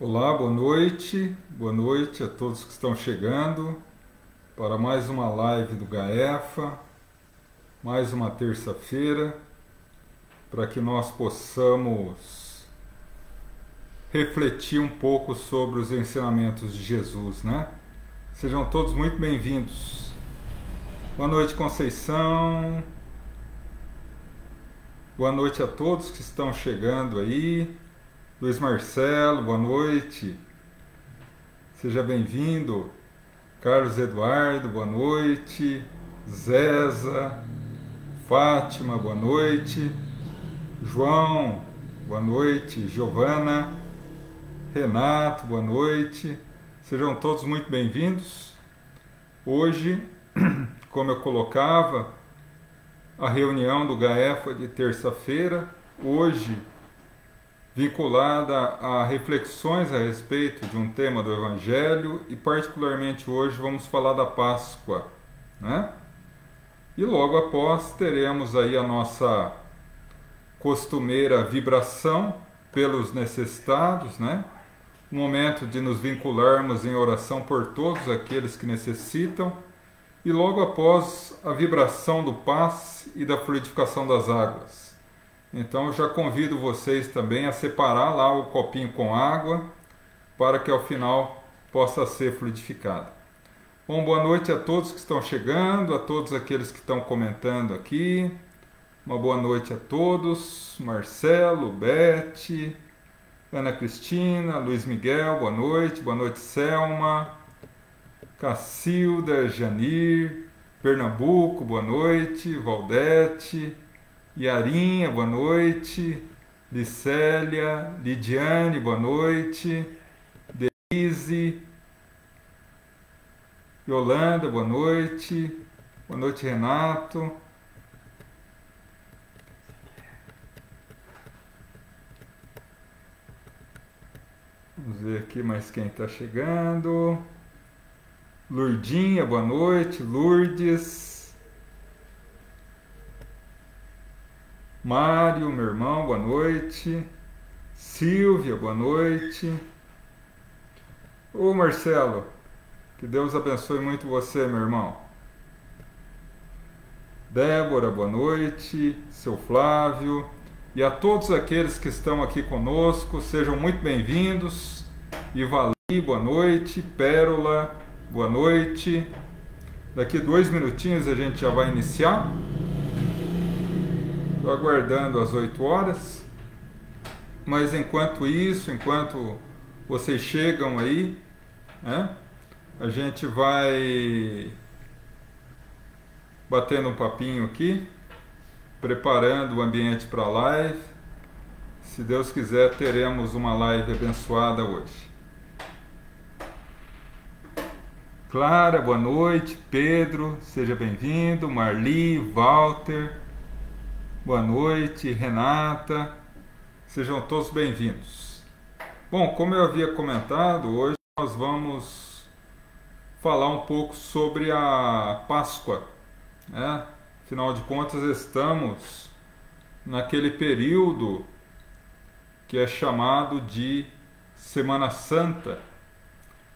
Olá, boa noite a todos que estão chegando para mais uma live do GAEFA, mais uma terça-feira, para que nós possamos refletir um pouco sobre os ensinamentos de Jesus, né? Sejam todos muito bem-vindos. Boa noite, Conceição. Boa noite a todos que estão chegando aí. Luiz Marcelo, boa noite. Seja bem-vindo. Carlos Eduardo, boa noite. Zeza, Fátima, boa noite. João, boa noite. Giovana, Renato, boa noite. Sejam todos muito bem-vindos. Hoje, como eu colocava, a reunião do GAEFA de terça-feira, hoje vinculada a reflexões a respeito de um tema do Evangelho e particularmente hoje vamos falar da Páscoa, né? E logo após teremos aí a nossa costumeira vibração pelos necessitados, né? Um momento de nos vincularmos em oração por todos aqueles que necessitam e logo após a vibração do passe e da fluidificação das águas. Então eu já convido vocês também a separar lá o copinho com água para que ao final possa ser fluidificado. Bom, boa noite a todos que estão chegando, a todos aqueles que estão comentando aqui. Uma boa noite a todos. Marcelo, Beth, Ana Cristina, Luiz Miguel, boa noite Selma, Cacilda, Janir, Pernambuco, boa noite, Valdete, Yarinha, boa noite. Licélia, Lidiane, boa noite. Denise, Yolanda, boa noite. Boa noite, Renato. Vamos ver aqui mais quem está chegando. Lurdinha, boa noite. Lourdes. Mário, meu irmão, boa noite. Silvia, boa noite. Ô Marcelo, que Deus abençoe muito você, meu irmão. Débora, boa noite. Seu Flávio. E a todos aqueles que estão aqui conosco, sejam muito bem-vindos. Ivali, boa noite. Pérola, boa noite. Daqui 2 minutinhos a gente já vai iniciar. Estou aguardando às 8 horas, mas enquanto isso, enquanto vocês chegam aí, né, a gente vai batendo um papinho aqui, preparando o ambiente para a live. Se Deus quiser, teremos uma live abençoada hoje. Clara, boa noite. Pedro, seja bem-vindo. Marli, Walter, boa noite, Renata, sejam todos bem-vindos. Bom, como eu havia comentado, hoje nós vamos falar um pouco sobre a Páscoa, né? Afinal de contas, estamos naquele período que é chamado de Semana Santa.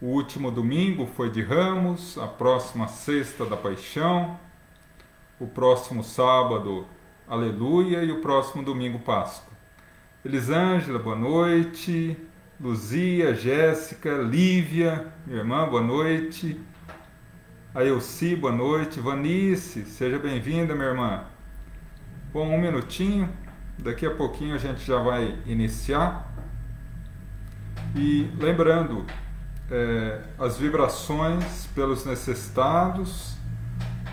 O último domingo foi de Ramos, a próxima sexta da Paixão, o próximo sábado Aleluia e o próximo domingo Páscoa. Elisângela, boa noite. Luzia, Jéssica, Lívia, minha irmã, boa noite. Ailci, boa noite. Vanice, seja bem-vinda, minha irmã. Bom, um minutinho, daqui a pouquinho a gente já vai iniciar. E lembrando, as vibrações pelos necessitados,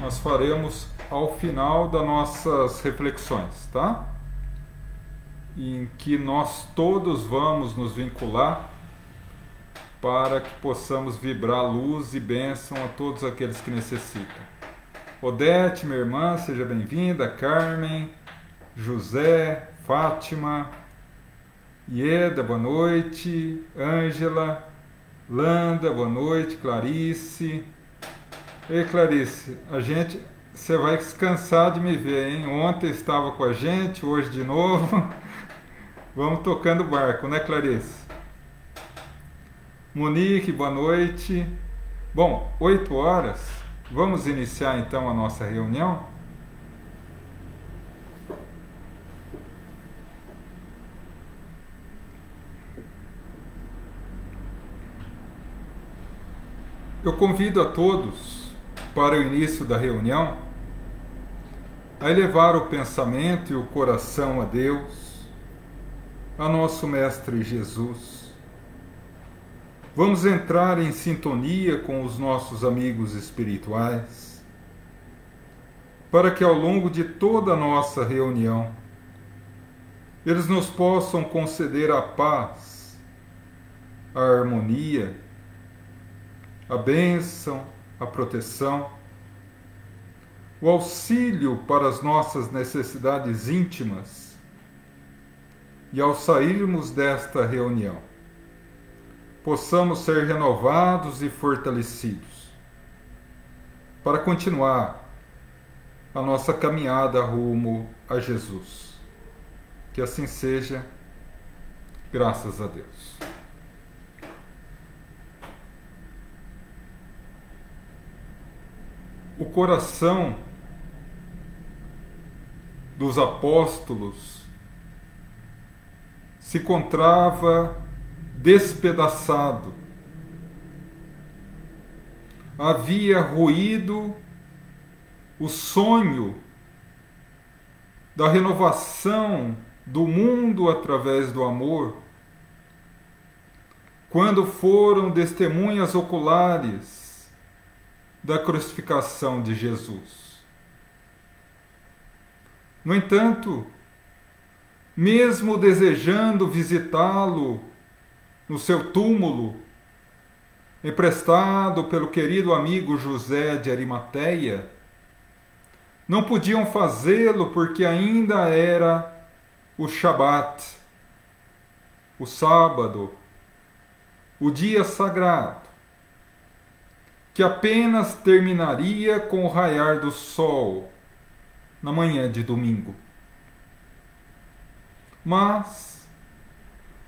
nós faremos ao final das nossas reflexões, tá? Em que nós todos vamos nos vincular para que possamos vibrar luz e bênção a todos aqueles que necessitam. Odete, minha irmã, seja bem-vinda. Carmen, José, Fátima, Ieda, boa noite. Ângela, Landa, boa noite. Clarice. Ei, Clarice, você vai se cansar de me ver, hein? Ontem estava com a gente, hoje de novo. Vamos tocando o barco, né, Clarice? Monique, boa noite. Bom, 8 horas. Vamos iniciar então a nossa reunião? Eu convido a todos para o início da reunião a elevar o pensamento e o coração a Deus, a nosso Mestre Jesus. Vamos entrar em sintonia com os nossos amigos espirituais, para que ao longo de toda a nossa reunião, eles nos possam conceder a paz, a harmonia, a bênção, a proteção, o auxílio para as nossas necessidades íntimas e, ao sairmos desta reunião, possamos ser renovados e fortalecidos para continuar a nossa caminhada rumo a Jesus. Que assim seja, graças a Deus. O coração dos apóstolos se encontrava despedaçado. Havia ruído o sonho da renovação do mundo através do amor, quando foram testemunhas oculares da crucificação de Jesus. No entanto, mesmo desejando visitá-lo no seu túmulo, emprestado pelo querido amigo José de Arimateia, não podiam fazê-lo porque ainda era o Shabat, o sábado, o dia sagrado, que apenas terminaria com o raiar do sol na manhã de domingo. Mas,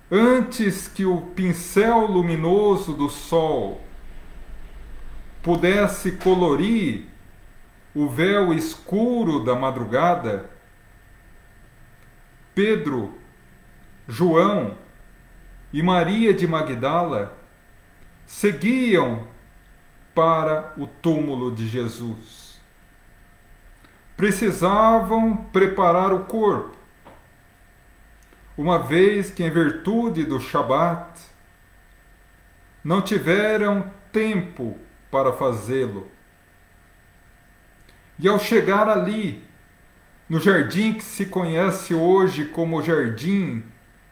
antes que o pincel luminoso do sol pudesse colorir o véu escuro da madrugada, Pedro, João e Maria de Magdala seguiam para o túmulo de Jesus. Precisavam preparar o corpo, uma vez que, em virtude do Shabat, não tiveram tempo para fazê-lo. E ao chegar ali, no jardim que se conhece hoje como o Jardim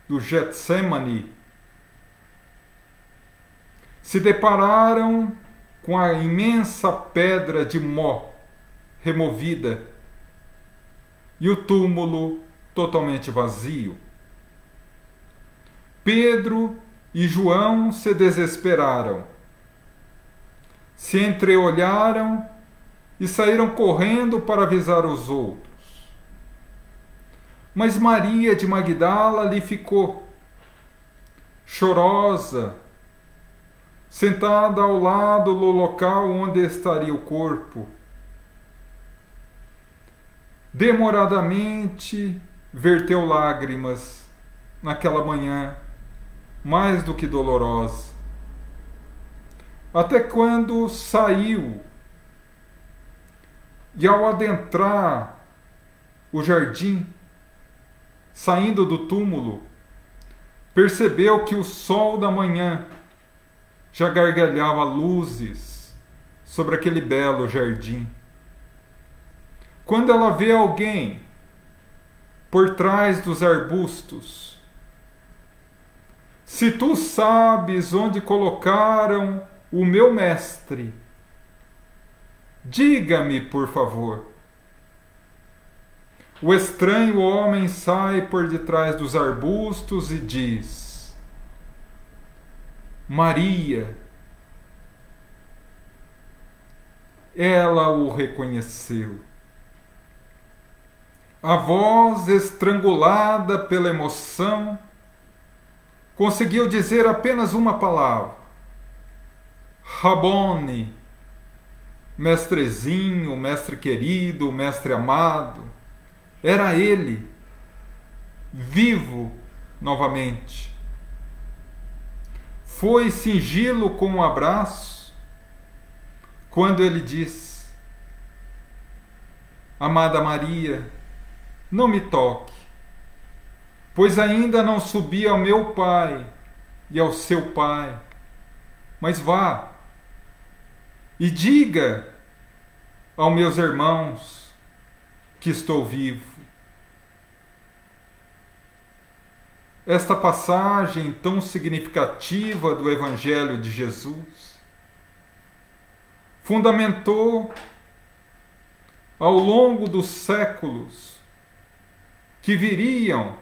do Getsemane, se depararam com a imensa pedra de Mó removida e o túmulo totalmente vazio. Pedro e João se desesperaram, se entreolharam e saíram correndo para avisar os outros. Mas Maria de Magdala ali ficou, chorosa, sentada ao lado do local onde estaria o corpo. Demoradamente verteu lágrimas naquela manhã, mais do que dolorosa. Até quando saiu e, ao adentrar o jardim, saindo do túmulo, percebeu que o sol da manhã já gargalhava luzes sobre aquele belo jardim. Quando ela vê alguém por trás dos arbustos: "Se tu sabes onde colocaram o meu mestre, diga-me, por favor." O estranho homem sai por detrás dos arbustos e diz: "Maria." Ela o reconheceu. A voz, estrangulada pela emoção, conseguiu dizer apenas uma palavra: Rabboni, mestrezinho, mestre querido, mestre amado. Era ele, vivo novamente. Foi cingi-lo com um abraço quando ele diz: amada Maria, não me toque, pois ainda não subi ao meu Pai e ao seu Pai, mas vá e diga aos meus irmãos que estou vivo. Esta passagem tão significativa do Evangelho de Jesus fundamentou ao longo dos séculos que viriam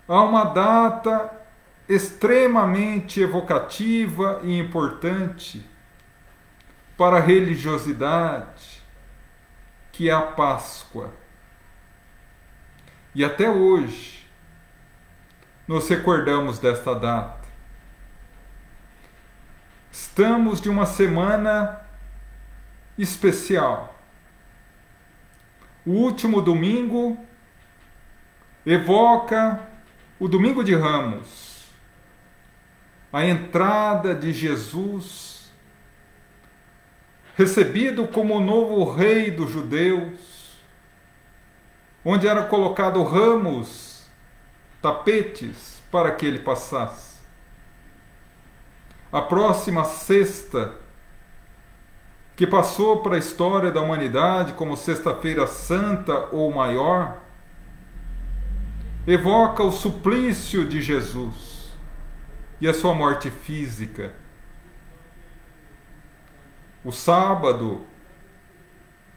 a uma data extremamente evocativa e importante para a religiosidade, que é a Páscoa. E até hoje nos recordamos desta data. Estamos de uma semana especial. O último domingo evoca o Domingo de Ramos, a entrada de Jesus, recebido como o novo rei dos judeus, onde era colocado ramos, tapetes para que ele passasse. A próxima sexta, que passou para a história da humanidade como Sexta-feira Santa ou Maior, evoca o suplício de Jesus e a sua morte física. O sábado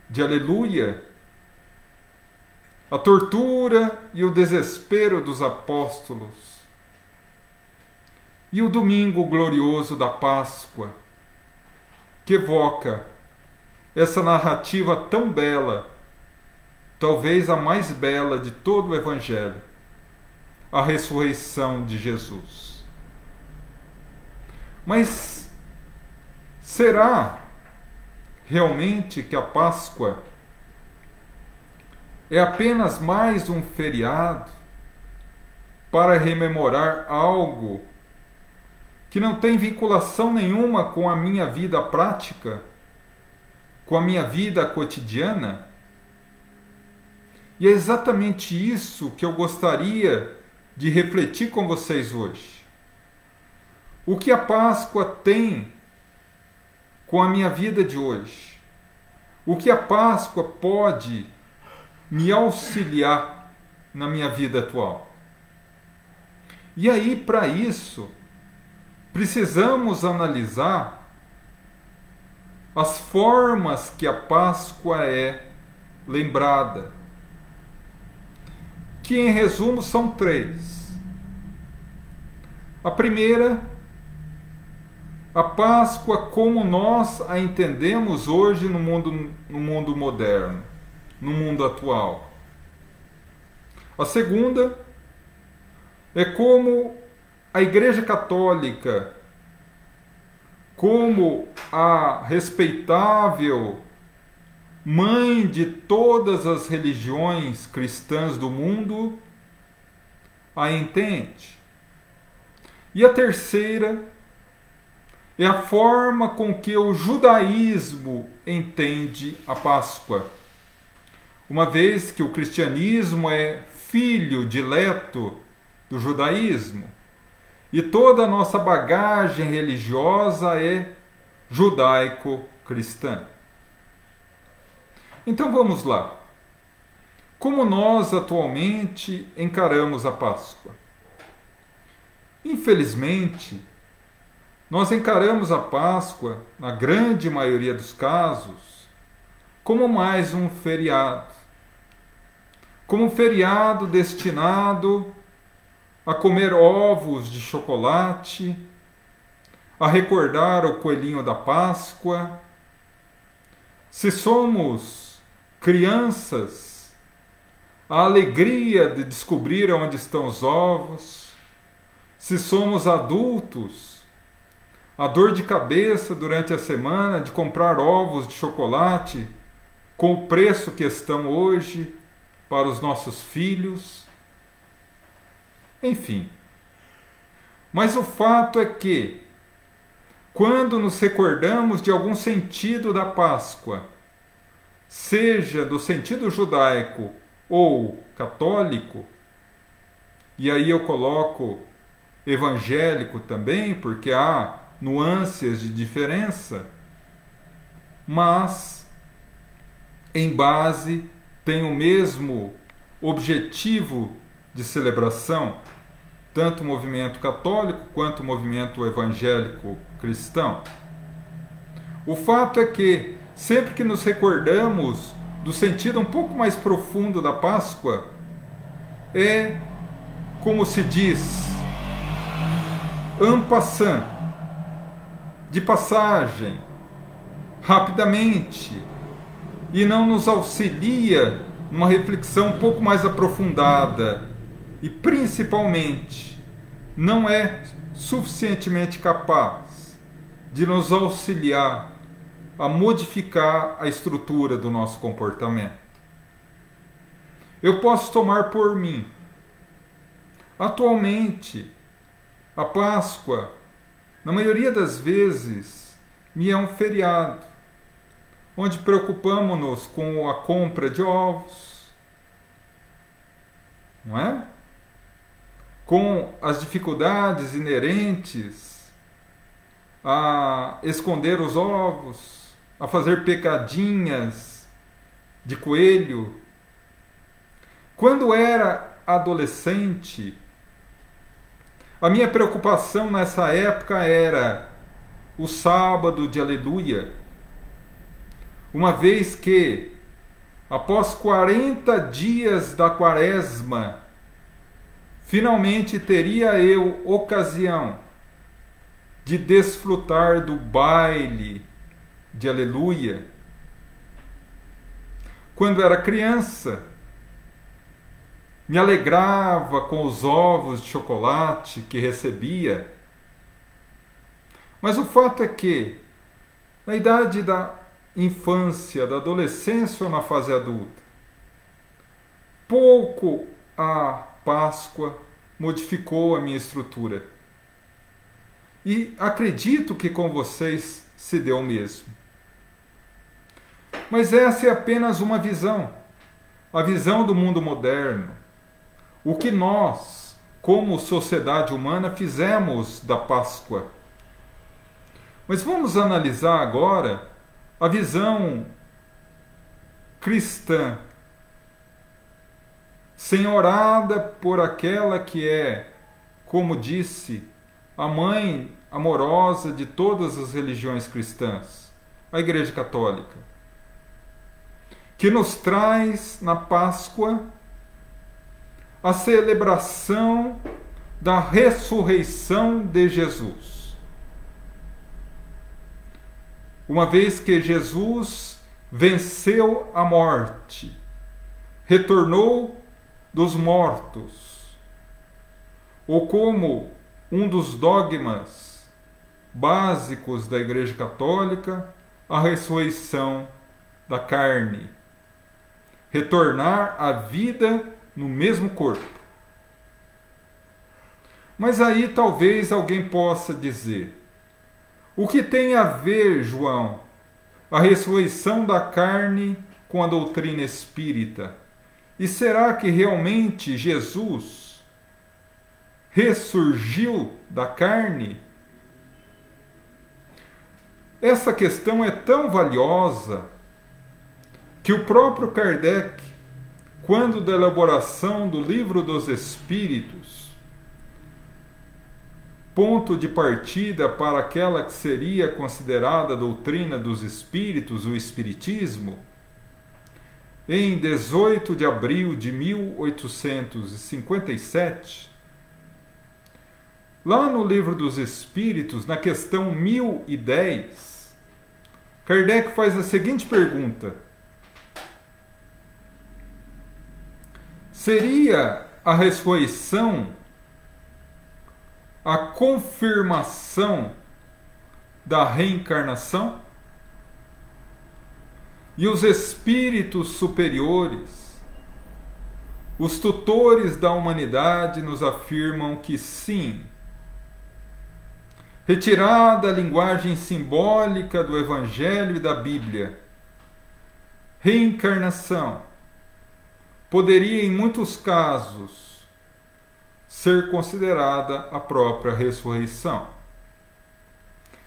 de Aleluia, a tortura e o desespero dos apóstolos. E o domingo glorioso da Páscoa, que evoca essa narrativa tão bela, talvez a mais bela de todo o Evangelho, a ressurreição de Jesus. Mas será realmente que a Páscoa é apenas mais um feriado para rememorar algo que não tem vinculação nenhuma com a minha vida prática, com a minha vida cotidiana? E é exatamente isso que eu gostaria de refletir com vocês hoje. O que a Páscoa tem com a minha vida de hoje? O que a Páscoa pode me auxiliar na minha vida atual? E aí, para isso, precisamos analisar as formas que a Páscoa é lembrada, que em resumo são 3. A primeira, a Páscoa como nós a entendemos hoje no mundo moderno, no mundo atual. A segunda é como a Igreja Católica, como a respeitável mãe de todas as religiões cristãs do mundo, a entende. E a terceira é a forma com que o judaísmo entende a Páscoa, uma vez que o cristianismo é filho dileto do judaísmo, e toda a nossa bagagem religiosa é judaico-cristã. Então vamos lá. Como nós atualmente encaramos a Páscoa? Infelizmente, nós encaramos a Páscoa, na grande maioria dos casos, como mais um feriado. Como um feriado destinado a comer ovos de chocolate, a recordar o coelhinho da Páscoa. Se somos crianças, a alegria de descobrir onde estão os ovos. Se somos adultos, a dor de cabeça durante a semana de comprar ovos de chocolate com o preço que estão hoje para os nossos filhos. Enfim. Mas o fato é que, quando nos recordamos de algum sentido da Páscoa, seja do sentido judaico ou católico, e aí eu coloco evangélico também, porque há nuances de diferença, mas em base tem o mesmo objetivo de celebração, tanto o movimento católico quanto o movimento evangélico cristão. O fato é que, sempre que nos recordamos do sentido um pouco mais profundo da Páscoa, é, como se diz, en passant, de passagem, rapidamente, e não nos auxilia numa reflexão um pouco mais aprofundada e, principalmente, não é suficientemente capaz de nos auxiliar a modificar a estrutura do nosso comportamento. Eu posso tomar por mim. Atualmente, a Páscoa, na maioria das vezes, me é um feriado, onde preocupamos-nos com a compra de ovos, não é? Com as dificuldades inerentes a esconder os ovos, a fazer pecadinhas de coelho. Quando era adolescente, a minha preocupação nessa época era o sábado de aleluia, uma vez que, após 40 dias da quaresma, finalmente teria eu ocasião de desfrutar do baile de aleluia. Quando era criança, me alegrava com os ovos de chocolate que recebia. Mas o fato é que, na idade da infância, da adolescência ou na fase adulta, pouco a Páscoa modificou a minha estrutura. E acredito que com vocês se deu o mesmo. Mas essa é apenas uma visão, a visão do mundo moderno. O que nós, como sociedade humana, fizemos da Páscoa. Mas vamos analisar agora a visão cristã, senhorada por aquela que é, como disse, a mãe amorosa de todas as religiões cristãs, a Igreja Católica, que nos traz na Páscoa a celebração da ressurreição de Jesus. Uma vez que Jesus venceu a morte, retornou dos mortos, ou como um dos dogmas básicos da Igreja Católica, a ressurreição da carne, retornar à vida no mesmo corpo. Mas aí talvez alguém possa dizer: o que tem a ver, João, a ressurreição da carne com a doutrina espírita? E será que realmente Jesus ressurgiu da carne? Essa questão é tão valiosa que o próprio Kardec, quando da elaboração do Livro dos Espíritos, ponto de partida para aquela que seria considerada a doutrina dos espíritos, o Espiritismo, em 18 de abril de 1857, lá no Livro dos Espíritos, na questão 1010, Kardec faz a seguinte pergunta: seria a ressurreição a confirmação da reencarnação? E os espíritos superiores, os tutores da humanidade, nos afirmam que sim. Retirada a linguagem simbólica do Evangelho e da Bíblia, reencarnação poderia, em muitos casos, ser considerada a própria ressurreição.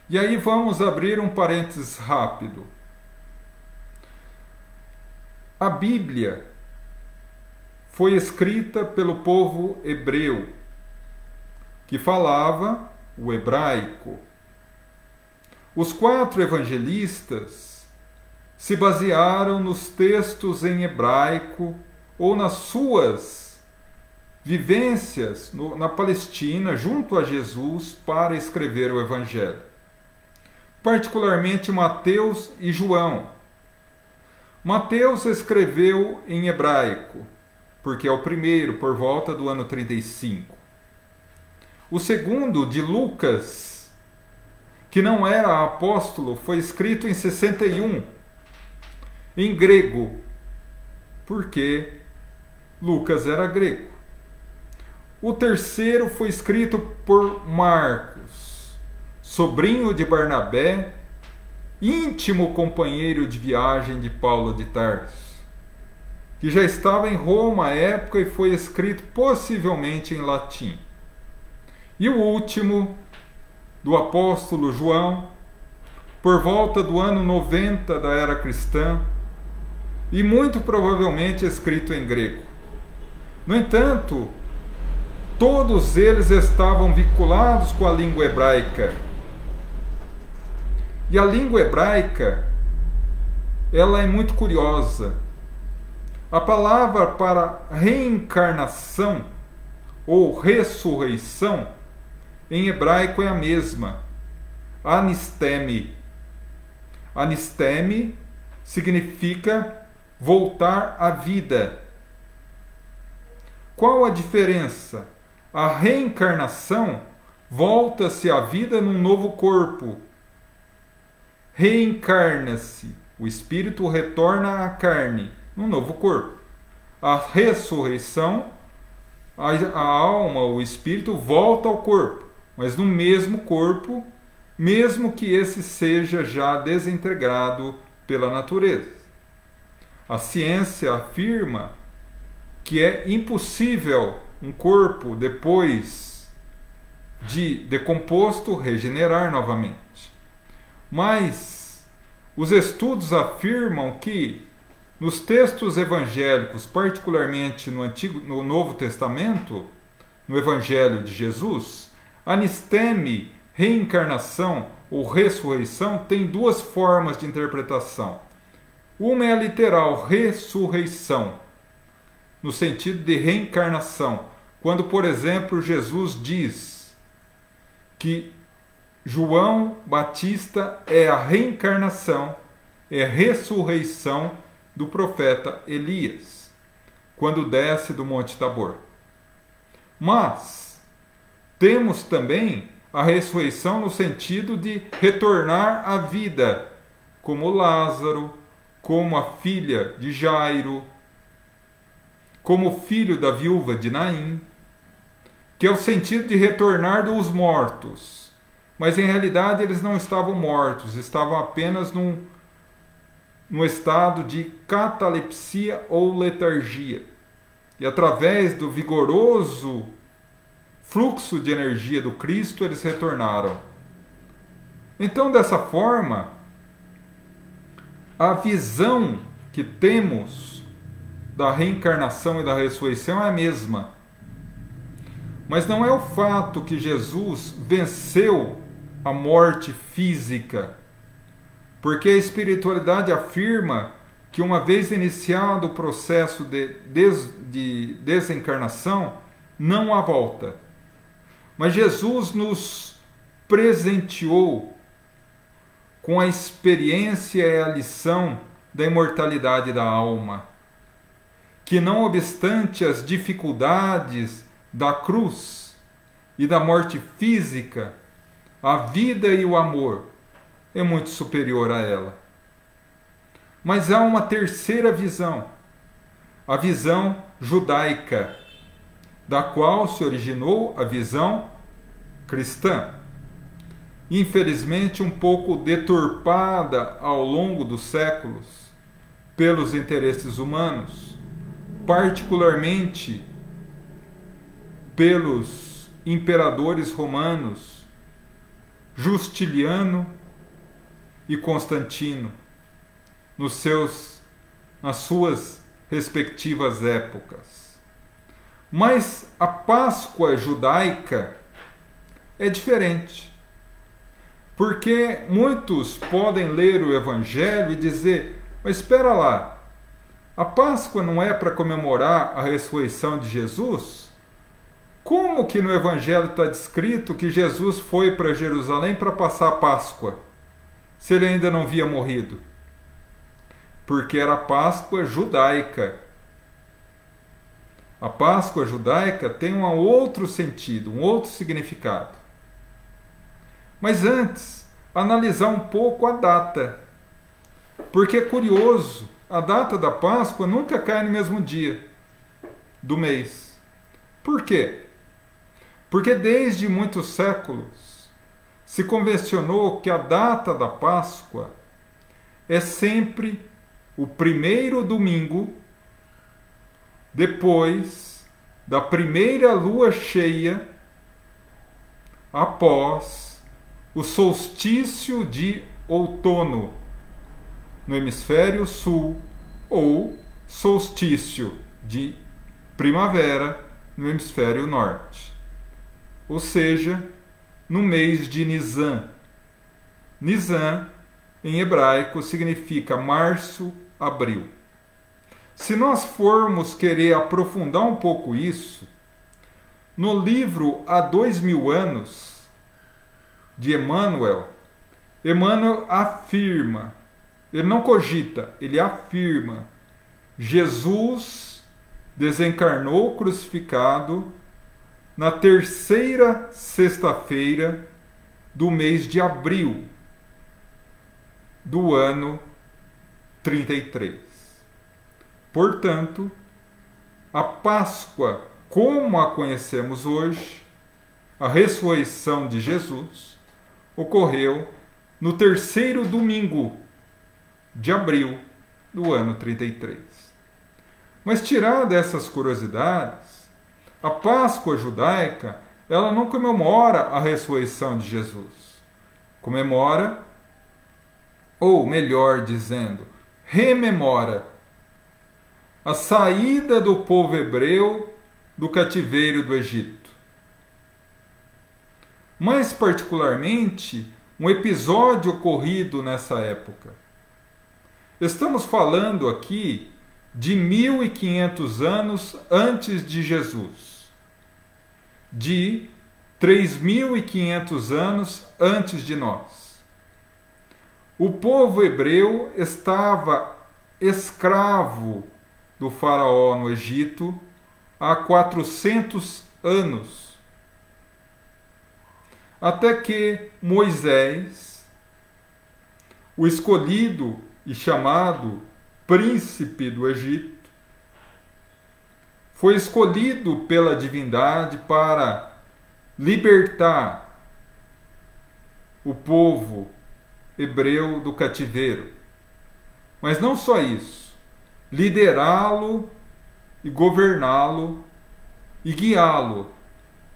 E aí vamos abrir um parênteses rápido. A Bíblia foi escrita pelo povo hebreu, que falava o hebraico. Os 4 evangelistas se basearam nos textos em hebraico ou nas suas vivências na Palestina, junto a Jesus, para escrever o Evangelho. Particularmente Mateus e João. Mateus escreveu em hebraico, porque é o primeiro, por volta do ano 35. O segundo, de Lucas, que não era apóstolo, foi escrito em 61, em grego, porque Lucas era grego. O terceiro foi escrito por Marcos, sobrinho de Barnabé, íntimo companheiro de viagem de Paulo de Tarso, que já estava em Roma à época e foi escrito possivelmente em latim. E o último, do apóstolo João, por volta do ano 90 da era cristã, e muito provavelmente escrito em grego. No entanto, todos eles estavam vinculados com a língua hebraica. E a língua hebraica, ela é muito curiosa. A palavra para reencarnação ou ressurreição em hebraico é a mesma, anisteme. Anisteme significa voltar à vida. Qual a diferença? A reencarnação volta-se à vida num novo corpo. Reencarna-se, o espírito retorna à carne, num novo corpo. A ressurreição, a alma, o espírito volta ao corpo, mas no mesmo corpo, mesmo que esse seja já desintegrado pela natureza. A ciência afirma que é impossível um corpo, depois de decomposto, regenerar novamente. Mas os estudos afirmam que nos textos evangélicos, particularmente no Novo Testamento, no Evangelho de Jesus, anisteme, reencarnação ou ressurreição, tem 2 formas de interpretação. Uma é a literal, ressurreição, no sentido de reencarnação. Quando, por exemplo, Jesus diz que João Batista é a reencarnação, é a ressurreição do profeta Elias, quando desce do Monte Tabor. Mas temos também a ressurreição no sentido de retornar à vida, como Lázaro, como a filha de Jairo, como o filho da viúva de Naim, que é o sentido de retornar dos mortos. Mas em realidade eles não estavam mortos, estavam apenas num estado de catalepsia ou letargia. E através do vigoroso fluxo de energia do Cristo, eles retornaram. Então, dessa forma, a visão que temos da reencarnação e da ressurreição é a mesma. Mas não é o fato que Jesus venceu a morte física, porque a espiritualidade afirma que uma vez iniciado o processo de desencarnação, não há volta. Mas Jesus nos presenteou com a experiência e a lição da imortalidade da alma, que não obstante as dificuldades da cruz e da morte física, a vida e o amor é muito superior a ela. Mas há uma terceira visão, a visão judaica, da qual se originou a visão cristã. Infelizmente, um pouco deturpada ao longo dos séculos pelos interesses humanos, particularmente pelos imperadores romanos Justiniano e Constantino, nas suas respectivas épocas. Mas a Páscoa judaica é diferente. Porque muitos podem ler o Evangelho e dizer: mas espera lá, a Páscoa não é para comemorar a ressurreição de Jesus? Como que no Evangelho está descrito que Jesus foi para Jerusalém para passar a Páscoa, se ele ainda não havia morrido? Porque era a Páscoa judaica. A Páscoa judaica tem um outro sentido, um outro significado. Mas antes, analisar um pouco a data. Porque é curioso, a data da Páscoa nunca cai no mesmo dia do mês. Por quê? Porque desde muitos séculos se convencionou que a data da Páscoa é sempre o primeiro domingo depois da primeira lua cheia após o solstício de outono no hemisfério sul ou solstício de primavera no hemisfério norte. Ou seja, no mês de Nisan. Nisan, em hebraico, significa março, abril. Se nós formos querer aprofundar um pouco isso, no livro Há 2000 anos, de Emmanuel, Emmanuel afirma, ele não cogita, ele afirma: Jesus desencarnou crucificado na terceira sexta-feira do mês de abril do ano 33. Portanto, a Páscoa, como a conhecemos hoje, a ressurreição de Jesus, ocorreu no terceiro domingo de abril do ano 33. Mas tirando essas curiosidades, a Páscoa judaica, ela não comemora a ressurreição de Jesus. Comemora, ou melhor dizendo, rememora a saída do povo hebreu do cativeiro do Egito. Mais particularmente, um episódio ocorrido nessa época. Estamos falando aqui de 1500 anos antes de Jesus, de 3500 anos antes de nós. O povo hebreu estava escravo do faraó no Egito há 400 anos. Até que Moisés, o escolhido e chamado príncipe do Egito, foi escolhido pela divindade para libertar o povo hebreu do cativeiro. Mas não só isso, liderá-lo e governá-lo e guiá-lo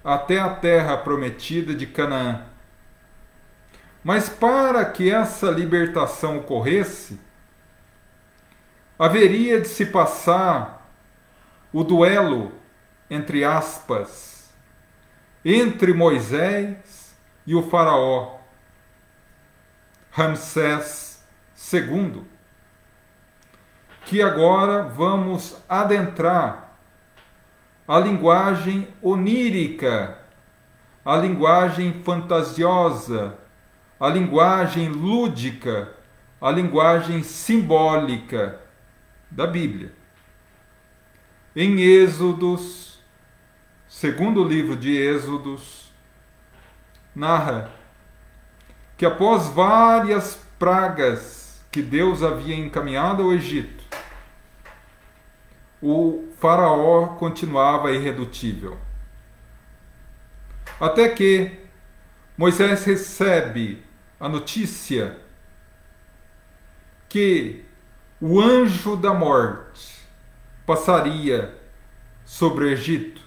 até a terra prometida de Canaã. Mas para que essa libertação ocorresse, haveria de se passar o duelo, entre aspas, entre Moisés e o faraó Ramsés II, que agora vamos adentrar a linguagem onírica, a linguagem fantasiosa, a linguagem lúdica, a linguagem simbólica da Bíblia. Em Êxodos, segundo livro de Êxodos, narra que após várias pragas que Deus havia encaminhado ao Egito, o faraó continuava irredutível. Até que Moisés recebe a notícia que o anjo da morte passaria sobre o Egito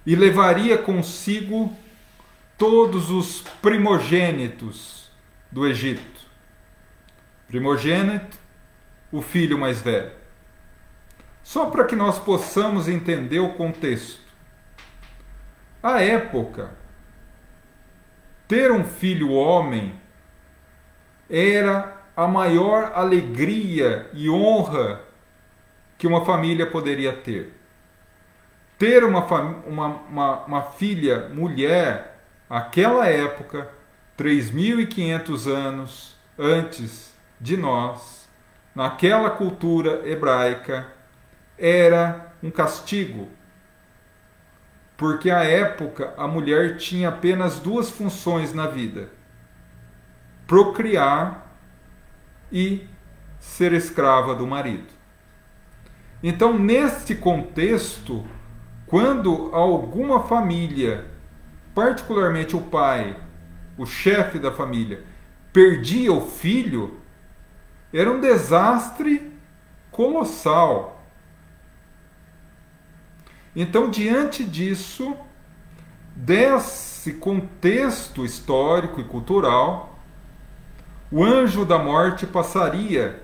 e levaria consigo todos os primogênitos do Egito. Primogênito, o filho mais velho. Só para que nós possamos entender o contexto. À época, ter um filho homem era a maior alegria e honra que uma família poderia ter. Ter uma filha mulher, naquela época, 3.500 anos antes de nós, naquela cultura hebraica, era um castigo. Porque à época a mulher tinha apenas duas funções na vida: procriar e ser escrava do marido. Então, neste contexto, quando alguma família, particularmente o pai, o chefe da família, perdia o filho, era um desastre colossal. Então, diante disso, desse contexto histórico e cultural, o anjo da morte passaria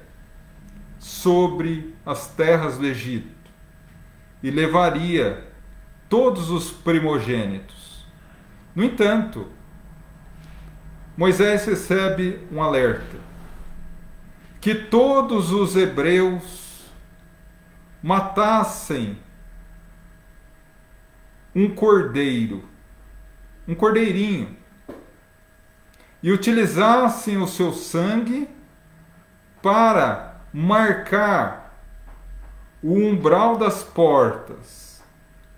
sobre as terras do Egito e levaria todos os primogênitos. No entanto, Moisés recebe um alerta: que todos os hebreus matassem um cordeiro, um cordeirinho, e utilizassem o seu sangue para marcar o umbral das portas,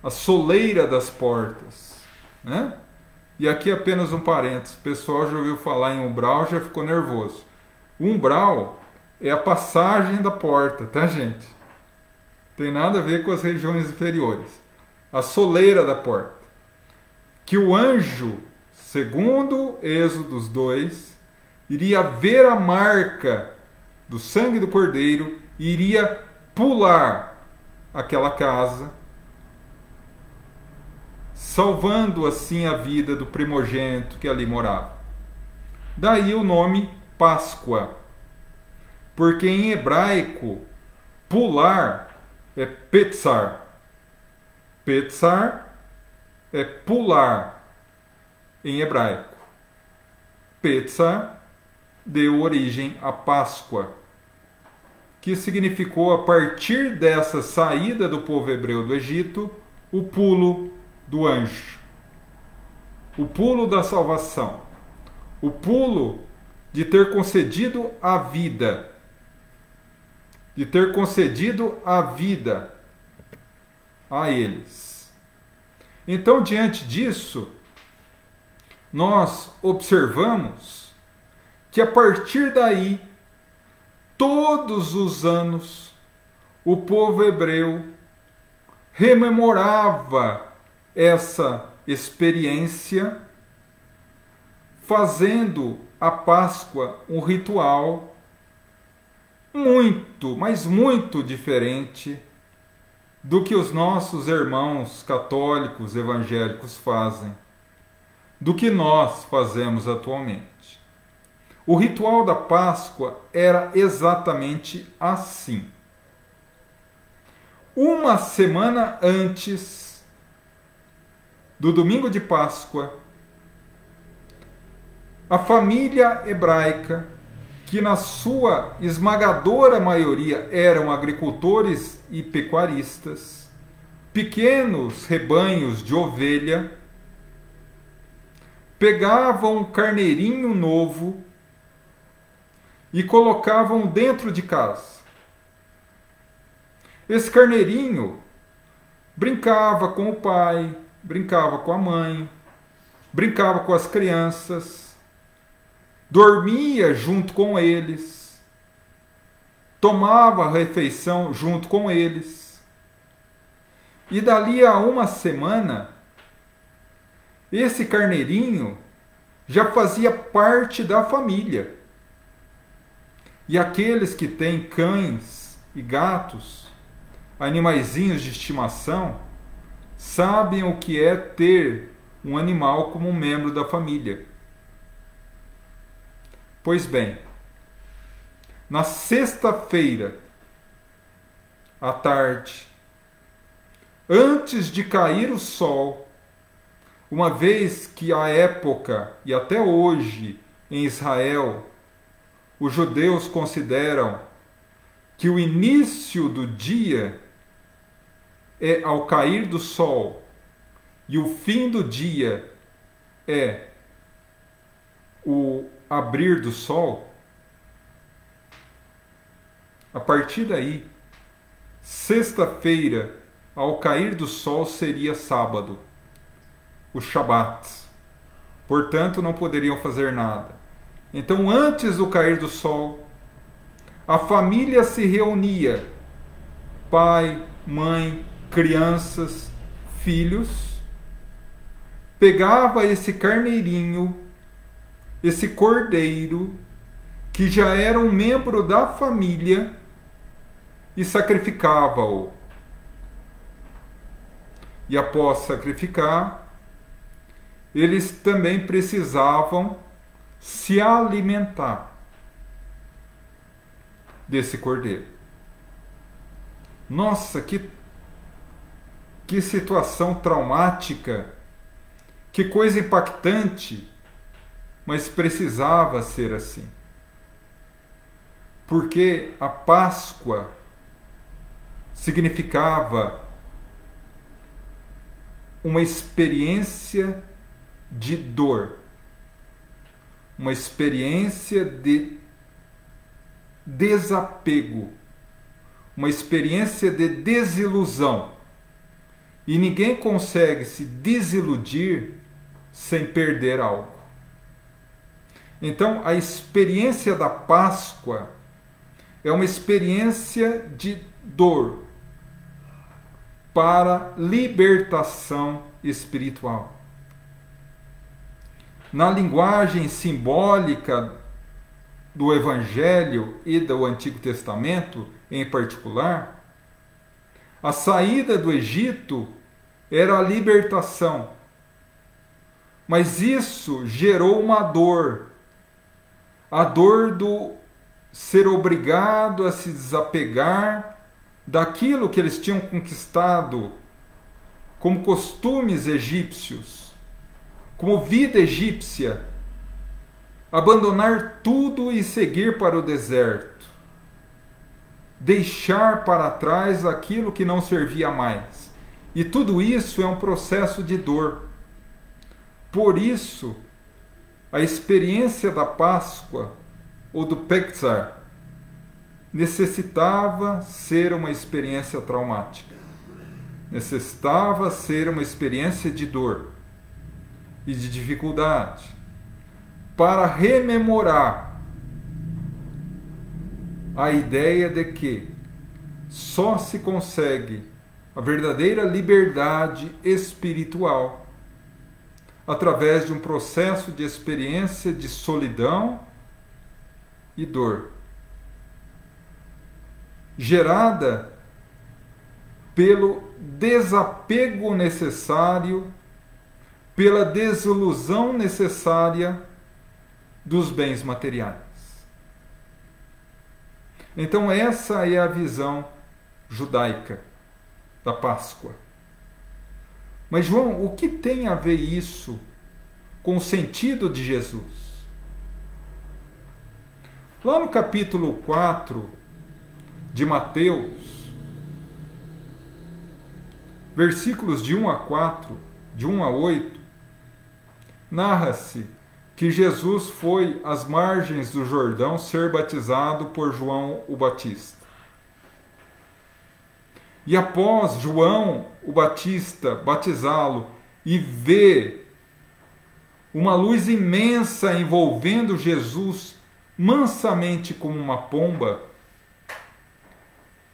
a soleira das portas, né? E aqui apenas um parênteses: o pessoal já ouviu falar em umbral, já ficou nervoso. O umbral é a passagem da porta, tá, gente? Tem nada a ver com as regiões inferiores. A soleira da porta. Que o anjo, segundo Êxodo 2, iria ver a marca do sangue do cordeiro e iria pular aquela casa, salvando assim a vida do primogênito que ali morava. Daí o nome Páscoa, porque em hebraico pular é petzar. Petzar é pular em hebraico. Petzar deu origem à Páscoa, que significou, a partir dessa saída do povo hebreu do Egito, o pulo do anjo, o pulo da salvação, o pulo de ter concedido a vida, de ter concedido a vida a eles. Então, diante disso, nós observamos que a partir daí, todos os anos, o povo hebreu rememorava essa experiência, fazendo a Páscoa um ritual muito, mas muito diferente do que os nossos irmãos católicos evangélicos fazem, do que nós fazemos atualmente. O ritual da Páscoa era exatamente assim. Uma semana antes do domingo de Páscoa, a família hebraica, que na sua esmagadora maioria eram agricultores e pecuaristas, pequenos rebanhos de ovelha, pegavam um carneirinho novo e colocavam dentro de casa. Esse carneirinho brincava com o pai, brincava com a mãe, brincava com as crianças, dormia junto com eles, tomava a refeição junto com eles. E dali a uma semana, esse carneirinho já fazia parte da família. E aqueles que têm cães e gatos, animaizinhos de estimação, sabem o que é ter um animal como um membro da família. Pois bem, na sexta-feira, à tarde, antes de cair o sol, uma vez que a época, e até hoje em Israel, os judeus consideram que o início do dia é ao cair do sol e o fim do dia é o abrir do sol, a partir daí, sexta-feira, ao cair do sol, seria sábado, o Shabat. Portanto, não poderiam fazer nada. Então, antes do cair do sol, a família se reunia, pai, mãe, crianças, filhos, pegava esse carneirinho, esse cordeiro, que já era um membro da família, e sacrificava-o. E após sacrificar, eles também precisavam se alimentar desse cordeiro. Nossa, que situação traumática, que coisa impactante, mas precisava ser assim. Porque a Páscoa significava uma experiência de dor, uma experiência de desapego, uma experiência de desilusão. E ninguém consegue se desiludir sem perder algo. Então, a experiência da Páscoa é uma experiência de dor para libertação espiritual. Na linguagem simbólica do Evangelho e do Antigo Testamento, em particular, a saída do Egito era a libertação. Mas isso gerou uma dor. A dor do ser obrigado a se desapegar daquilo que eles tinham conquistado como costumes egípcios, como vida egípcia, abandonar tudo e seguir para o deserto, deixar para trás aquilo que não servia mais. E tudo isso é um processo de dor. Por isso, a experiência da Páscoa ou do Pexar necessitava ser uma experiência traumática, necessitava ser uma experiência de dor e de dificuldade, para rememorar a ideia de que só se consegue a verdadeira liberdade espiritual através de um processo de experiência de solidão e dor, gerada pelo desapego necessário, pela desilusão necessária dos bens materiais. Então essa é a visão judaica da Páscoa. Mas João, o que tem a ver isso com o sentido de Jesus? Lá no capítulo 4 de Mateus, versículos de 1 a 4, de 1 a 8, narra-se que Jesus foi às margens do Jordão ser batizado por João o Batista. E após João o Batista batizá-lo e ver uma luz imensa envolvendo Jesus mansamente como uma pomba,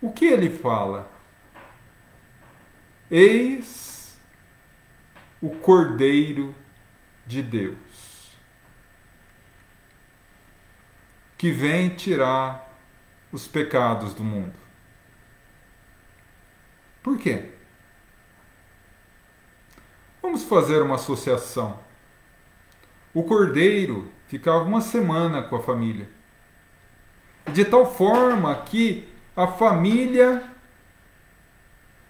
o que ele fala? Eis o Cordeiro de Deus, que vem tirar os pecados do mundo. Por quê? Vamos fazer uma associação. O cordeiro ficava uma semana com a família, de tal forma que a família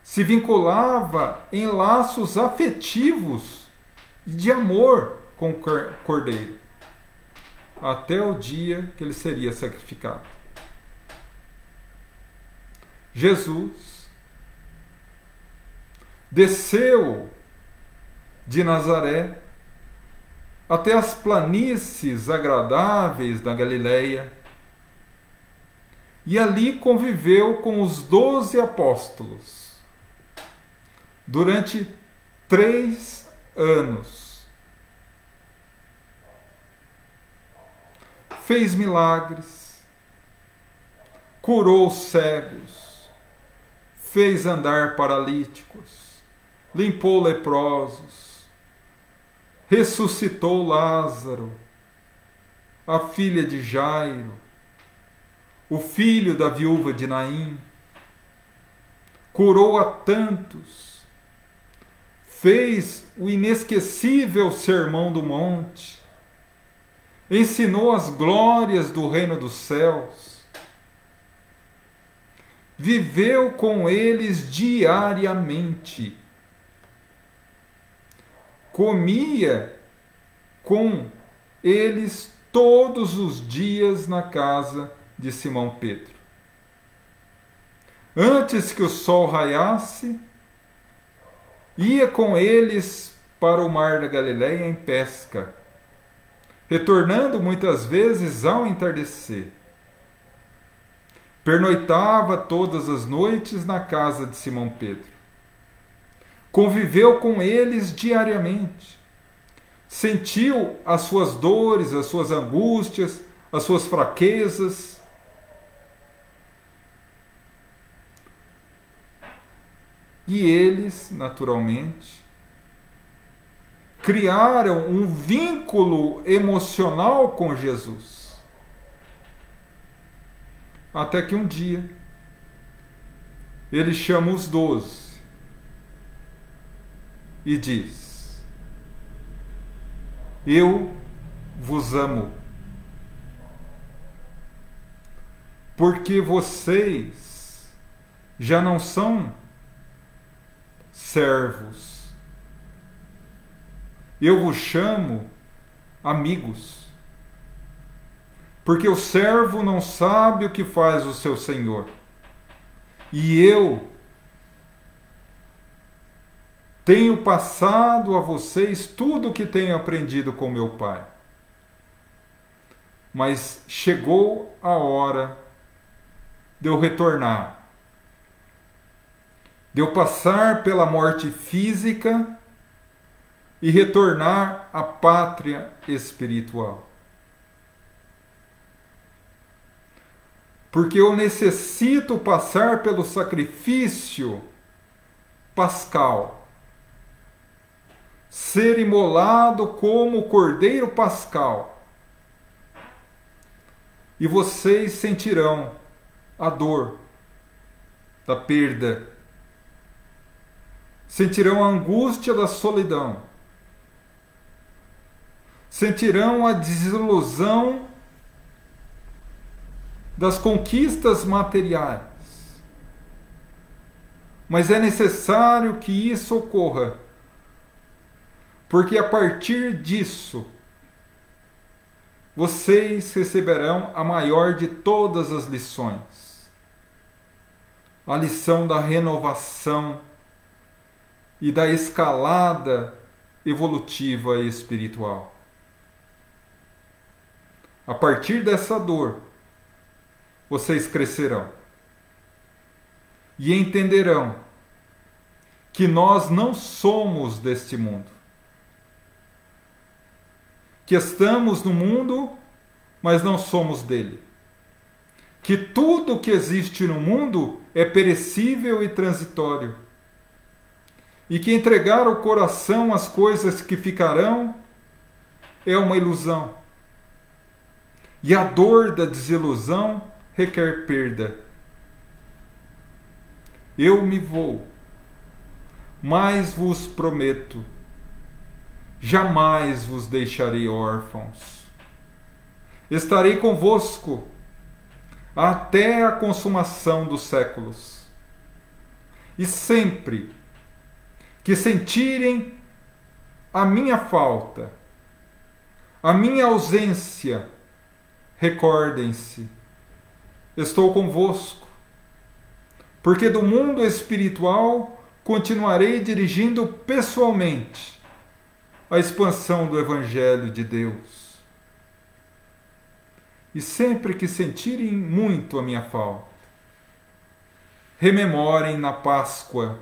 se vinculava em laços afetivos de amor com o cordeiro, até o dia que ele seria sacrificado. Jesus desceu de Nazaré até as planícies agradáveis da Galileia e ali conviveu com os 12 apóstolos durante 3 anos. Fez milagres, curou cegos, fez andar paralíticos, limpou leprosos, ressuscitou Lázaro, a filha de Jairo, o filho da viúva de Naim, curou a tantos, fez o inesquecível Sermão do Monte, ensinou as glórias do reino dos céus, viveu com eles diariamente, comia com eles todos os dias na casa de Simão Pedro. Antes que o sol raiasse, ia com eles para o mar da Galileia em pesca, retornando muitas vezes ao entardecer. Pernoitava todas as noites na casa de Simão Pedro. Conviveu com eles diariamente. Sentiu as suas dores, as suas angústias, as suas fraquezas. E eles, naturalmente, criaram um vínculo emocional com Jesus. Até que um dia, ele chama os 12 e diz: eu vos amo, porque vocês já não são servos, eu vos chamo amigos, porque o servo não sabe o que faz o seu senhor, e eu tenho passado a vocês tudo o que tenho aprendido com meu Pai. Mas chegou a hora de eu retornar, de eu passar pela morte física e retornar à pátria espiritual. Porque eu necessito passar pelo sacrifício pascal, ser imolado como o cordeiro pascal. E vocês sentirão a dor da perda, sentirão a angústia da solidão, sentirão a desilusão das conquistas materiais. Mas é necessário que isso ocorra, porque a partir disso, vocês receberão a maior de todas as lições, a lição da renovação e da escalada evolutiva e espiritual. A partir dessa dor, vocês crescerão e entenderão que nós não somos deste mundo. que estamos no mundo, mas não somos dele. Que tudo que existe no mundo é perecível e transitório. E que entregar o coração às coisas que ficarão é uma ilusão. E a dor da desilusão requer perda. Eu me vou, mas vos prometo, jamais vos deixarei órfãos. Estarei convosco até a consumação dos séculos. E sempre que sentirem a minha falta, a minha ausência, recordem-se, estou convosco, porque do mundo espiritual continuarei dirigindo pessoalmente a expansão do Evangelho de Deus. E sempre que sentirem muito a minha falta, rememorem na Páscoa,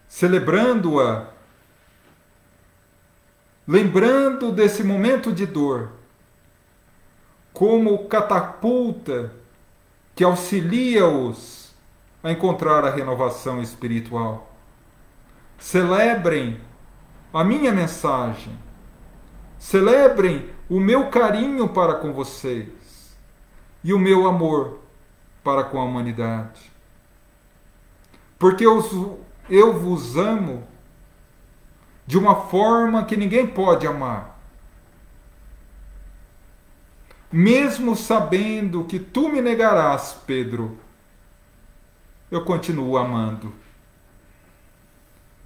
celebrando-a, lembrando desse momento de dor, como catapulta que auxilia-os a encontrar a renovação espiritual. Celebrem a minha mensagem, celebrem o meu carinho para com vocês e o meu amor para com a humanidade. Porque eu vos amo de uma forma que ninguém pode amar. Mesmo sabendo que tu me negarás, Pedro, eu continuo amando.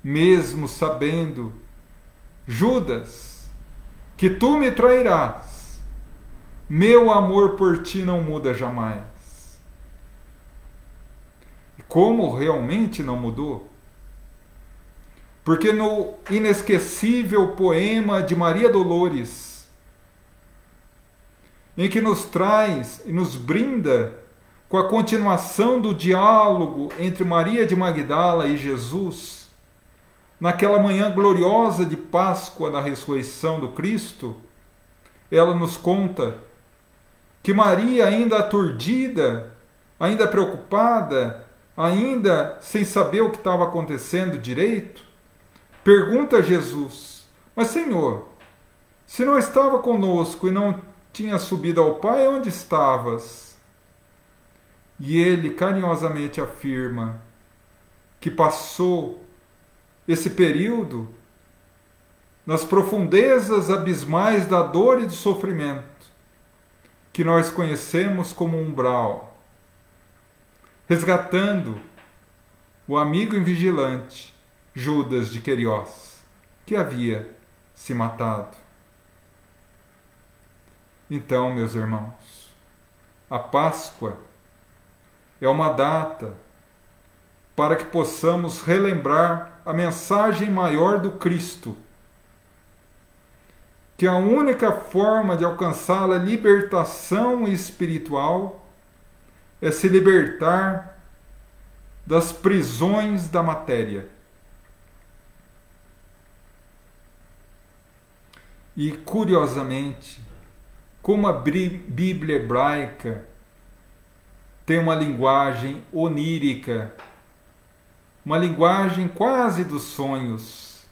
Mesmo sabendo, Judas, que tu me trairás, meu amor por ti não muda jamais. E como realmente não mudou? Porque no inesquecível poema de Maria Dolores, em que nos traz e nos brinda com a continuação do diálogo entre Maria de Magdala e Jesus, naquela manhã gloriosa de Páscoa da ressurreição do Cristo, ela nos conta que Maria, ainda aturdida, ainda preocupada, ainda sem saber o que estava acontecendo direito, pergunta a Jesus: mas Senhor, se não estava conosco e não tinha subido ao Pai, onde estavas? E ele carinhosamente afirma que passou esse período nas profundezas abismais da dor e do sofrimento, que nós conhecemos como umbral, resgatando o amigo invigilante Judas de Queriós, que havia se matado. Então, meus irmãos, a Páscoa é uma data para que possamos relembrar a mensagem maior do Cristo, que a única forma de alcançar a libertação espiritual é se libertar das prisões da matéria. E, curiosamente, como a Bíblia hebraica tem uma linguagem onírica, uma linguagem quase dos sonhos,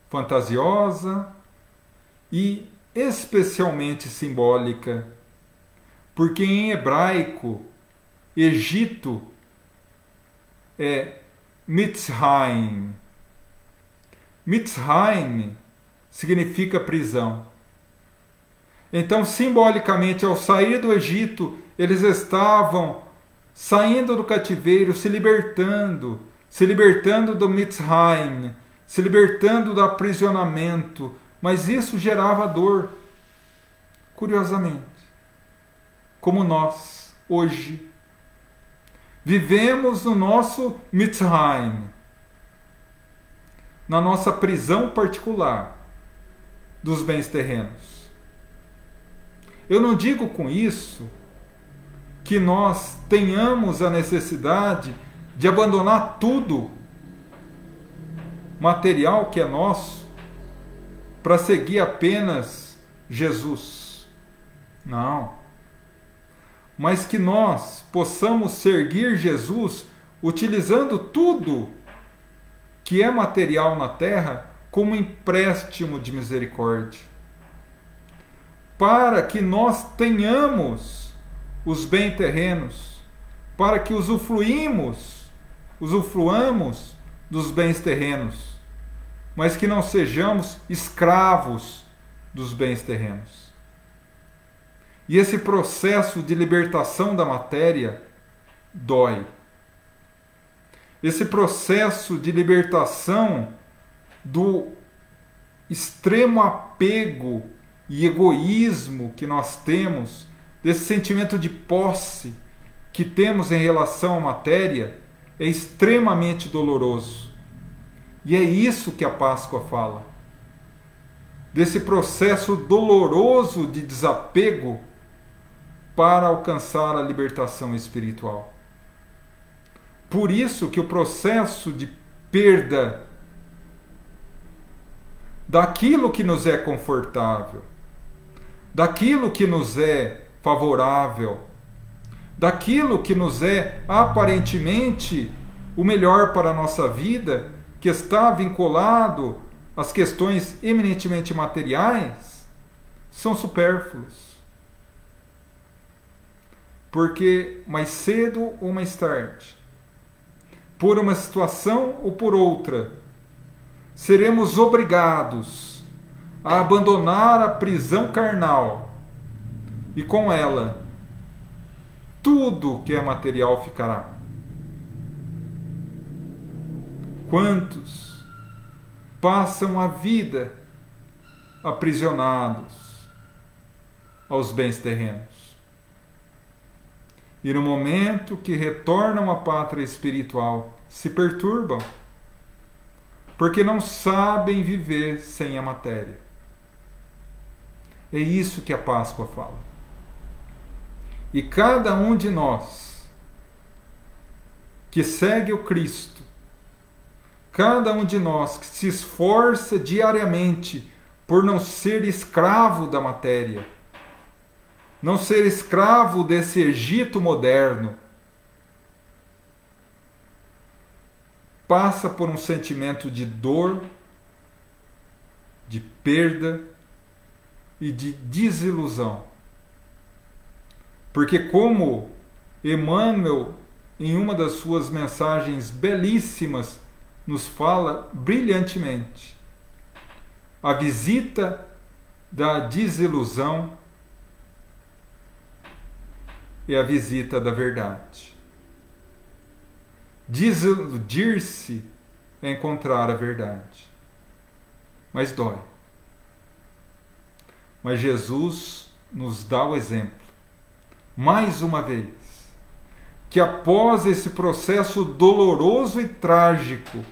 fantasiosa e especialmente simbólica, porque em hebraico, Egito é Mitzrayim. Mitzrayim significa prisão. Então, simbolicamente, ao sair do Egito, eles estavam saindo do cativeiro, se libertando do Mitzrayim, se libertando do aprisionamento, mas isso gerava dor, curiosamente, como nós, hoje, vivemos no nosso Mitzrayim, na nossa prisão particular dos bens terrenos. Eu não digo com isso que nós tenhamos a necessidade de abandonar tudo material que é nosso para seguir apenas Jesus. Não. Mas que nós possamos seguir Jesus utilizando tudo que é material na terra como empréstimo de misericórdia, para que nós tenhamos os bens terrenos, para que usufruamos dos bens terrenos, mas que não sejamos escravos dos bens terrenos. E esse processo de libertação da matéria dói. Esse processo de libertação do extremo apego e egoísmo que nós temos, desse sentimento de posse que temos em relação à matéria, é extremamente doloroso. E é isso que a Páscoa fala. Desse processo doloroso de desapego para alcançar a libertação espiritual. Por isso que o processo de perda daquilo que nos é confortável, daquilo que nos é favorável, daquilo que nos é aparentemente o melhor para a nossa vida, que está vinculado às questões eminentemente materiais, são supérfluos. Porque mais cedo ou mais tarde, por uma situação ou por outra, seremos obrigados a abandonar a prisão carnal e com ela tudo que é material ficará. Quantos passam a vida aprisionados aos bens terrenos? E no momento que retornam à pátria espiritual, se perturbam, porque não sabem viver sem a matéria. É isso que a Páscoa fala. E cada um de nós que segue o Cristo, cada um de nós que se esforça diariamente por não ser escravo da matéria, não ser escravo desse Egito moderno, passa por um sentimento de dor, de perda e de desilusão. Porque como Emmanuel, em uma das suas mensagens belíssimas, nos fala brilhantemente, a visita da desilusão é a visita da verdade. Desiludir-se é encontrar a verdade. Mas dói. Mas Jesus nos dá o exemplo, mais uma vez, que após esse processo doloroso e trágico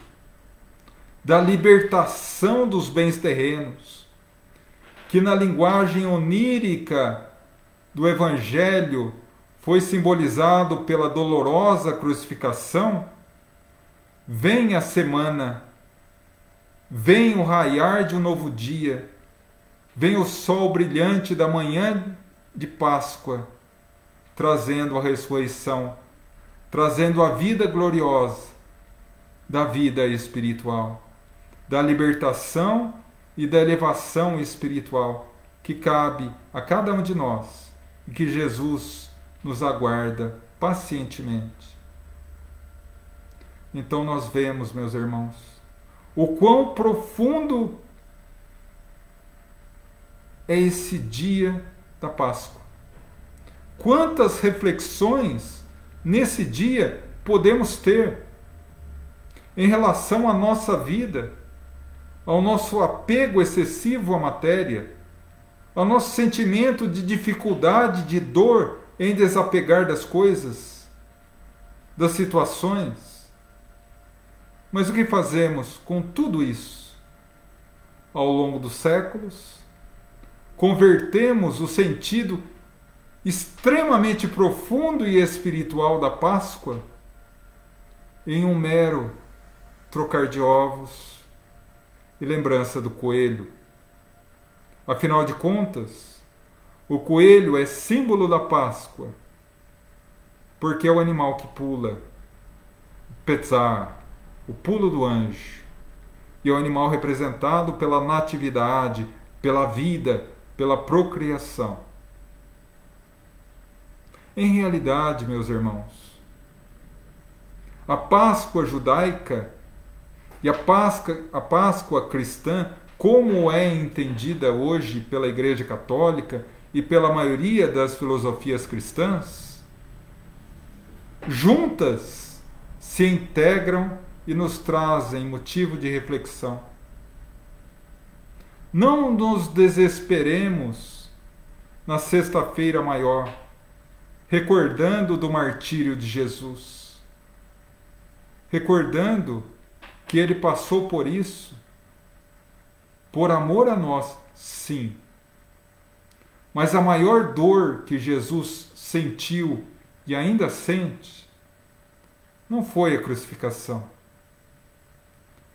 da libertação dos bens terrenos, que na linguagem onírica do Evangelho foi simbolizado pela dolorosa crucificação, vem a semana, vem o raiar de um novo dia, vem o sol brilhante da manhã de Páscoa, trazendo a ressurreição, trazendo a vida gloriosa da vida espiritual, da libertação e da elevação espiritual que cabe a cada um de nós e que Jesus nos aguarda pacientemente. Então nós vemos, meus irmãos, o quão profundo é esse dia da Páscoa. Quantas reflexões nesse dia podemos ter em relação à nossa vida, ao nosso apego excessivo à matéria, ao nosso sentimento de dificuldade, de dor em desapegar das coisas, das situações. Mas o que fazemos com tudo isso? Ao longo dos séculos, convertemos o sentido extremamente profundo e espiritual da Páscoa em um mero trocar de ovos e lembrança do coelho Afinal de contas, o coelho é símbolo da Páscoa, porque é o animal que pula, o Petzar, o pulo do anjo, e é o animal representado pela natividade, pela vida, pela procriação. Em realidade, meus irmãos, a Páscoa judaica e a Páscoa cristã, como é entendida hoje pela Igreja Católica e pela maioria das filosofias cristãs, juntas se integram e nos trazem motivo de reflexão. Não nos desesperemos na Sexta-feira Maior, recordando do martírio de Jesus, recordando que ele passou por isso, por amor a nós, sim. Mas a maior dor que Jesus sentiu e ainda sente não foi a crucificação.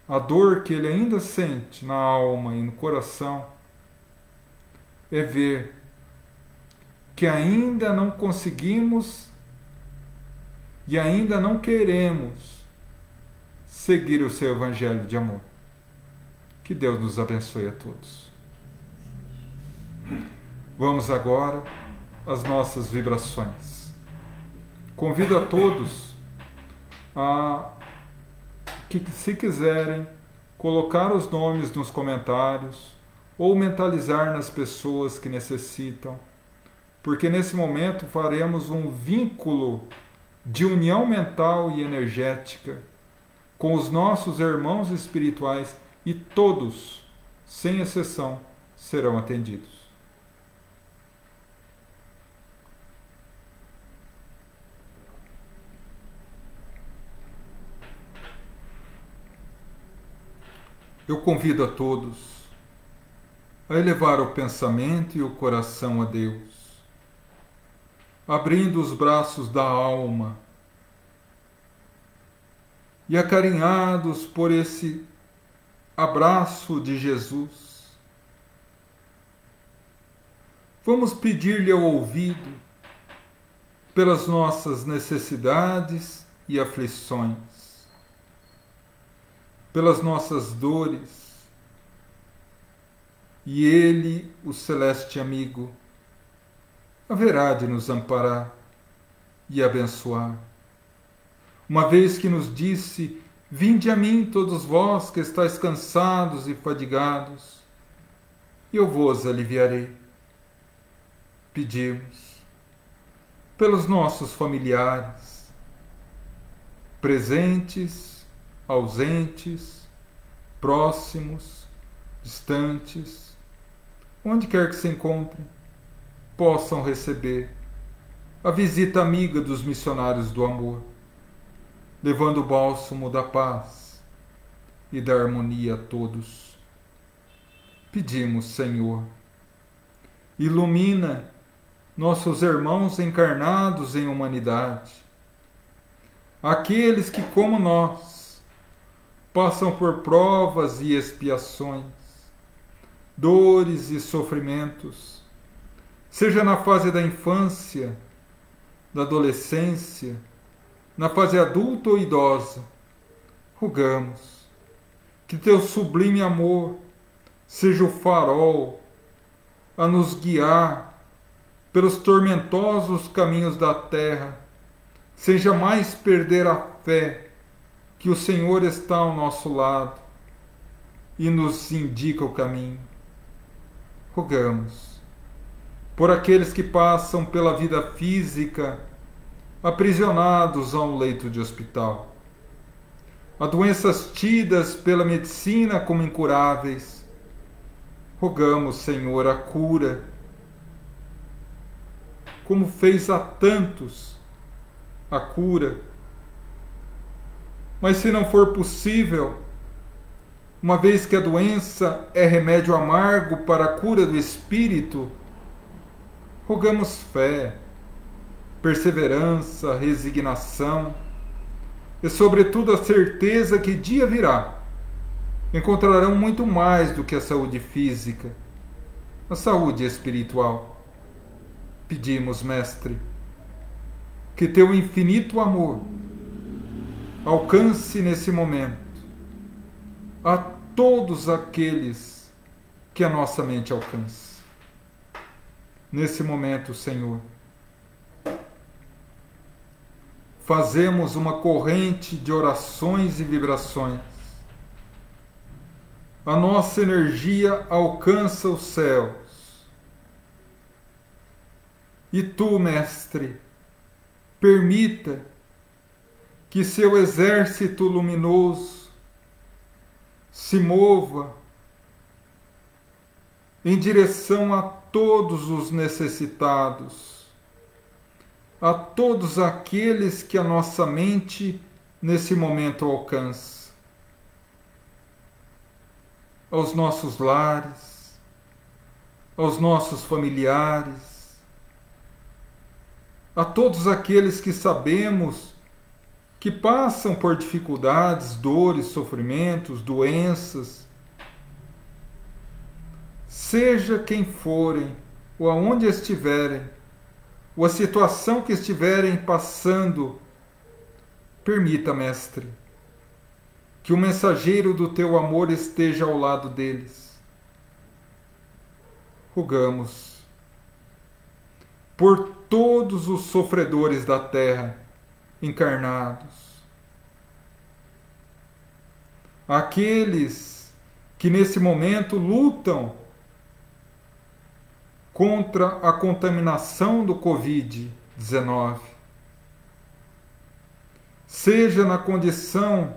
A dor que ele ainda sente na alma e no coração é ver que ainda não conseguimos e ainda não queremos seguir o seu evangelho de amor. Que Deus nos abençoe a todos. Vamos agora às nossas vibrações. Convido a todos a que, se quiserem, colocar os nomes nos comentários ou mentalizar nas pessoas que necessitam, porque nesse momento faremos um vínculo de união mental e energética com os nossos irmãos espirituais e todos, sem exceção, serão atendidos. Eu convido a todos a elevar o pensamento e o coração a Deus, abrindo os braços da alma e acarinhados por esse abraço de Jesus. Vamos pedir-lhe ao ouvido pelas nossas necessidades e aflições, pelas nossas dores, e Ele, o celeste amigo, haverá de nos amparar e abençoar, uma vez que nos disse: vinde a mim todos vós que estáis cansados e fadigados, e eu vos aliviarei. Pedimos pelos nossos familiares, presentes, ausentes, próximos, distantes, onde quer que se encontrem, possam receber a visita amiga dos missionários do amor, levando o bálsamo da paz e da harmonia a todos. Pedimos, Senhor, ilumina nossos irmãos encarnados em humanidade, aqueles que, como nós, passam por provas e expiações, dores e sofrimentos, seja na fase da infância, da adolescência, na fase adulta ou idosa. Rogamos que teu sublime amor seja o farol a nos guiar pelos tormentosos caminhos da terra, sem jamais perder a fé que o Senhor está ao nosso lado e nos indica o caminho. Rogamos por aqueles que passam pela vida física aprisionados a um leito de hospital, a doenças tidas pela medicina como incuráveis. Rogamos, Senhor, a cura, como fez a tantos a cura. Mas se não for possível, uma vez que a doença é remédio amargo para a cura do espírito, rogamos fé, perseverança, resignação e, sobretudo, a certeza que dia virá encontrarão muito mais do que a saúde física, a saúde espiritual. Pedimos, Mestre, que teu infinito amor alcance nesse momento a todos aqueles que a nossa mente alcança. Nesse momento, Senhor, fazemos uma corrente de orações e vibrações. A nossa energia alcança os céus. E tu, Mestre, permita que seu exército luminoso se mova em direção a todos os necessitados, a todos aqueles que a nossa mente nesse momento alcança, aos nossos lares, aos nossos familiares, a todos aqueles que sabemos que passam por dificuldades, dores, sofrimentos, doenças, seja quem forem, ou aonde estiverem, ou a situação que estiverem passando, permita, Mestre, que o mensageiro do teu amor esteja ao lado deles. Rogamos por todos os sofredores da terra encarnados, aqueles que nesse momento lutam contra a contaminação do Covid-19, seja na condição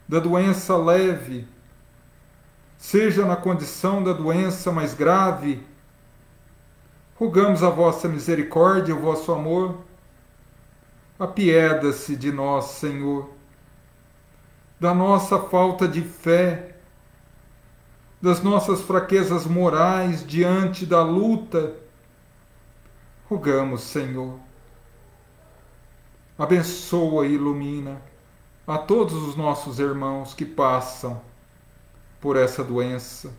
da doença leve, seja na condição da doença mais grave, rogamos a vossa misericórdia e o vosso amor. Apieda-se de nós, Senhor, da nossa falta de fé, das nossas fraquezas morais diante da luta. Rogamos, Senhor, abençoa e ilumina a todos os nossos irmãos que passam por essa doença,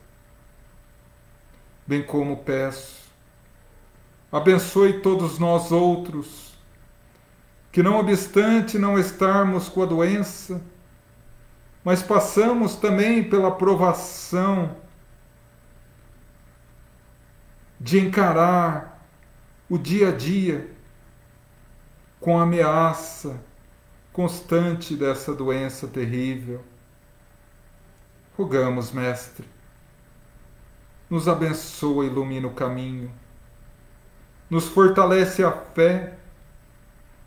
bem como peço, abençoe todos nós outros, que não obstante não estarmos com a doença, mas passamos também pela provação de encarar o dia a dia com a ameaça constante dessa doença terrível. Rogamos, Mestre, nos abençoa e ilumina o caminho, nos fortalece a fé,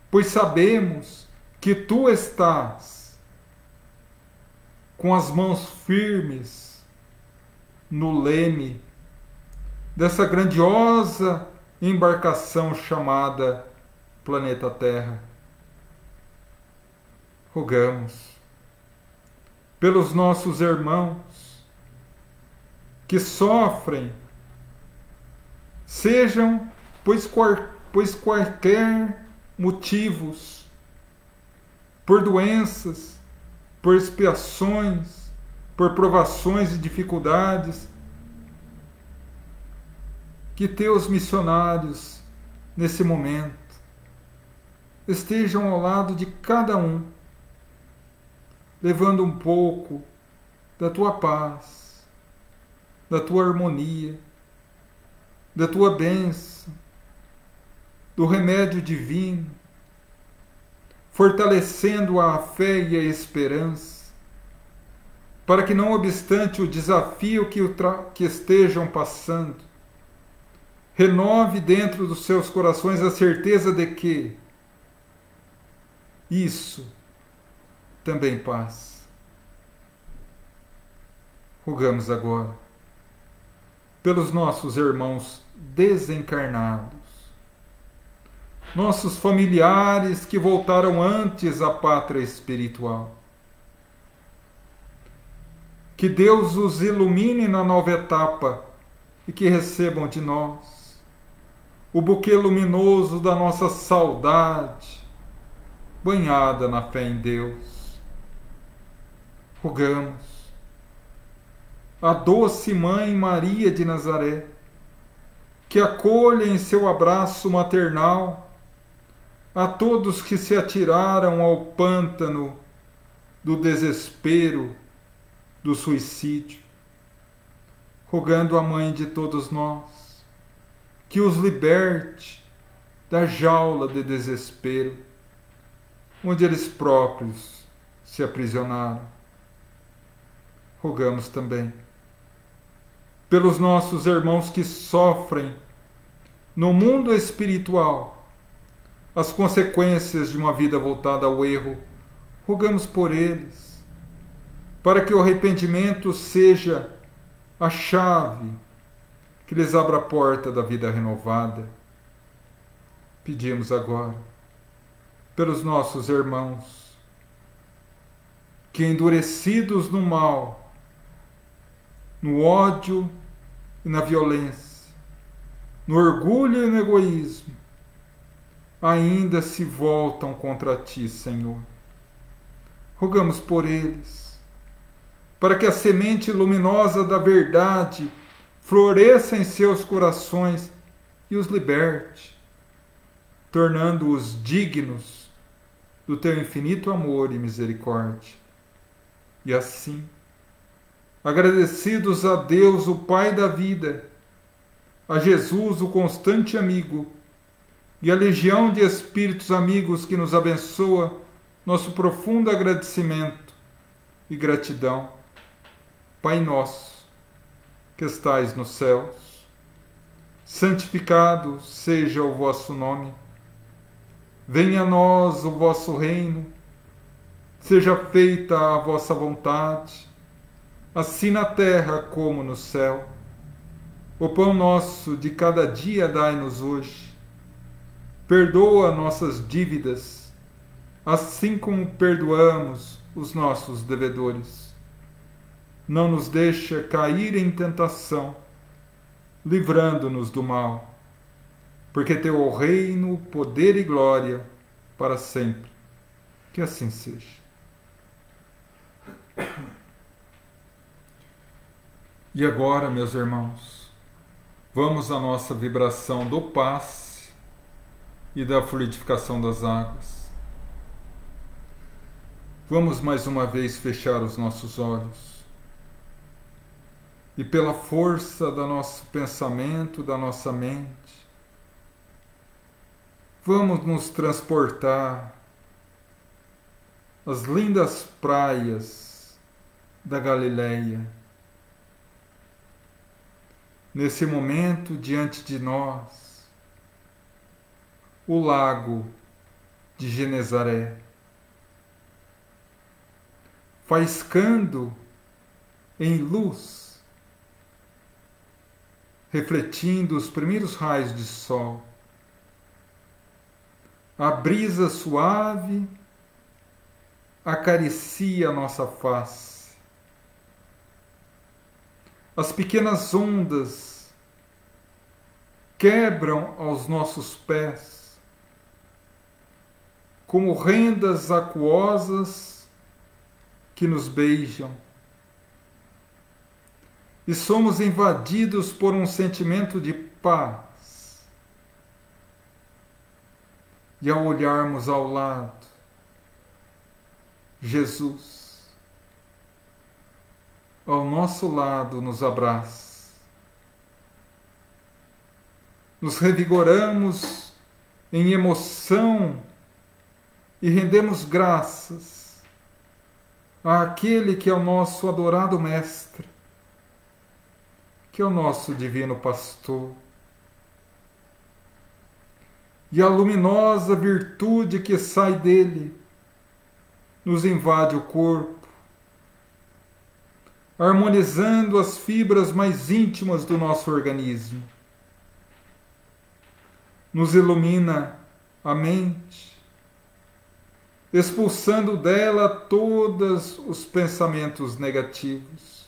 pois sabemos que tu estás com as mãos firmes no leme dessa grandiosa embarcação chamada planeta Terra. Rogamos pelos nossos irmãos que sofrem, sejam pois quaisquer motivos, por doenças, por expiações, por provações e dificuldades, que teus missionários, nesse momento, estejam ao lado de cada um, levando um pouco da tua paz, da tua harmonia, da tua bênção, do remédio divino, fortalecendo a fé e a esperança, para que, não obstante o desafio que estejam passando, renove dentro dos seus corações a certeza de que isso também passa. Rogamos agora pelos nossos irmãos desencarnados, nossos familiares que voltaram antes à pátria espiritual. Que Deus os ilumine na nova etapa e que recebam de nós o buquê luminoso da nossa saudade, banhada na fé em Deus. Rogamos a doce Mãe Maria de Nazaré, que acolha em seu abraço maternal a todos que se atiraram ao pântano do desespero, do suicídio, rogando à Mãe de todos nós que os liberte da jaula de desespero, onde eles próprios se aprisionaram. Rogamos também pelos nossos irmãos que sofrem no mundo espiritual as consequências de uma vida voltada ao erro. Rogamos por eles, para que o arrependimento seja a chave que lhes abra a porta da vida renovada. Pedimos agora pelos nossos irmãos que, endurecidos no mal, no ódio e na violência, no orgulho e no egoísmo, ainda se voltam contra ti, Senhor. Rogamos por eles, para que a semente luminosa da verdade floresça em seus corações e os liberte, tornando-os dignos do teu infinito amor e misericórdia. E assim, agradecidos a Deus, o Pai da vida, a Jesus, o constante amigo, e a legião de espíritos amigos que nos abençoa, nosso profundo agradecimento e gratidão. Pai nosso, que estais nos céus, santificado seja o vosso nome. Venha a nós o vosso reino, seja feita a vossa vontade, assim na terra como no céu. O pão nosso de cada dia dai-nos hoje. Perdoa nossas dívidas, assim como perdoamos os nossos devedores. Não nos deixa cair em tentação, livrando-nos do mal, porque teu é o reino, poder e glória para sempre. Que assim seja. E agora, meus irmãos, vamos à nossa vibração do passe e da fluidificação das águas. Vamos mais uma vez fechar os nossos olhos e, pela força do nosso pensamento, da nossa mente, vamos nos transportar às lindas praias da Galileia. Nesse momento, diante de nós, o lago de Genezaré, faiscando em luz, refletindo os primeiros raios de sol. A brisa suave acaricia a nossa face. As pequenas ondas quebram aos nossos pés, como rendas aquosas que nos beijam. E somos invadidos por um sentimento de paz. E ao olharmos ao lado, Jesus, ao nosso lado, nos abraça. Nos revigoramos em emoção e rendemos graças àquele que é o nosso adorado Mestre, que é o nosso divino pastor. E a luminosa virtude que sai dele nos invade o corpo, harmonizando as fibras mais íntimas do nosso organismo. Nos ilumina a mente, expulsando dela todos os pensamentos negativos.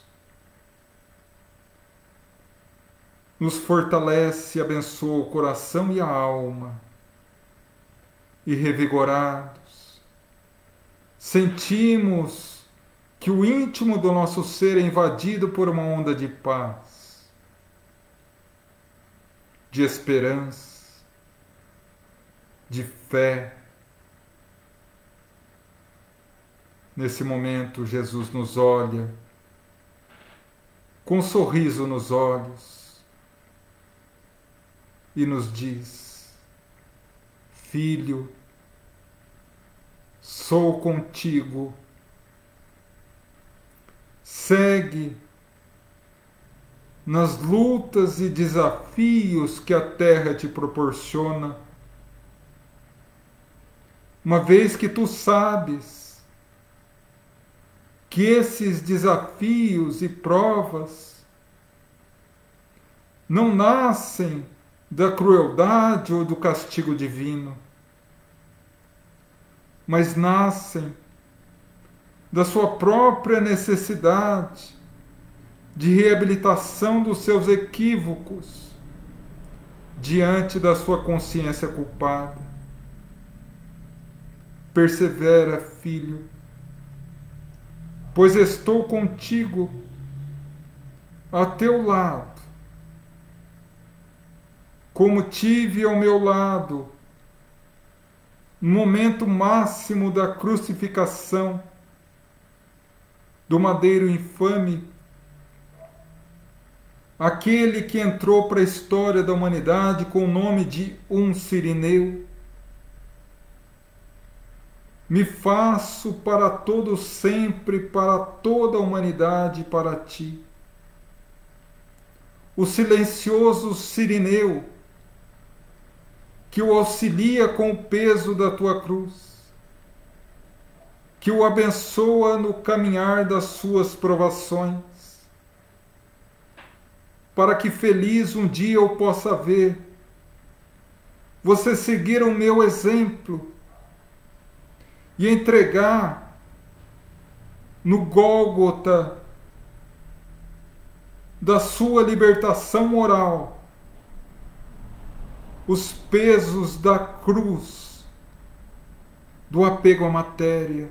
Nos fortalece e abençoa o coração e a alma. E revigorados, sentimos que o íntimo do nosso ser é invadido por uma onda de paz. de esperança, de fé. Nesse momento, Jesus nos olha com um sorriso nos olhos e nos diz: Filho, sou contigo. Segue nas lutas e desafios que a terra te proporciona, uma vez que tu sabes que esses desafios e provas não nascem da crueldade ou do castigo divino, mas nascem da sua própria necessidade de reabilitação dos seus equívocos diante da sua consciência culpada. Persevera, filho, pois estou contigo, a teu lado, como tive ao meu lado no momento máximo da crucificação, do madeiro infame, aquele que entrou para a história da humanidade com o nome de um sirineu. Me faço para todo sempre, para toda a humanidade, para ti. O silencioso sirineu que o auxilia com o peso da tua cruz, que o abençoa no caminhar das suas provações, para que feliz um dia eu possa ver você seguir o meu exemplo e entregar no Gólgota da sua libertação moral os pesos da cruz, do apego à matéria,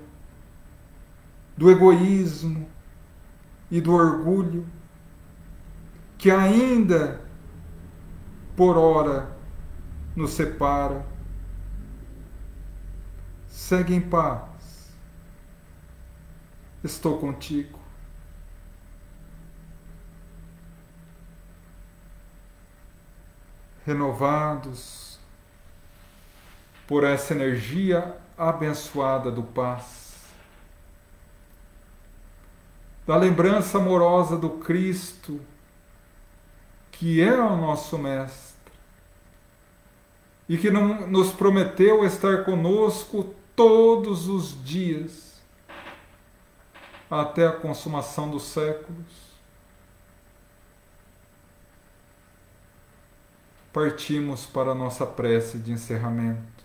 do egoísmo e do orgulho, que ainda por ora nos separa. Segue em paz. Estou contigo. Renovados por essa energia abençoada do paz, da lembrança amorosa do Cristo, que é o nosso Mestre, e que nos prometeu estar conosco todos os dias, até a consumação dos séculos. Partimos para a nossa prece de encerramento.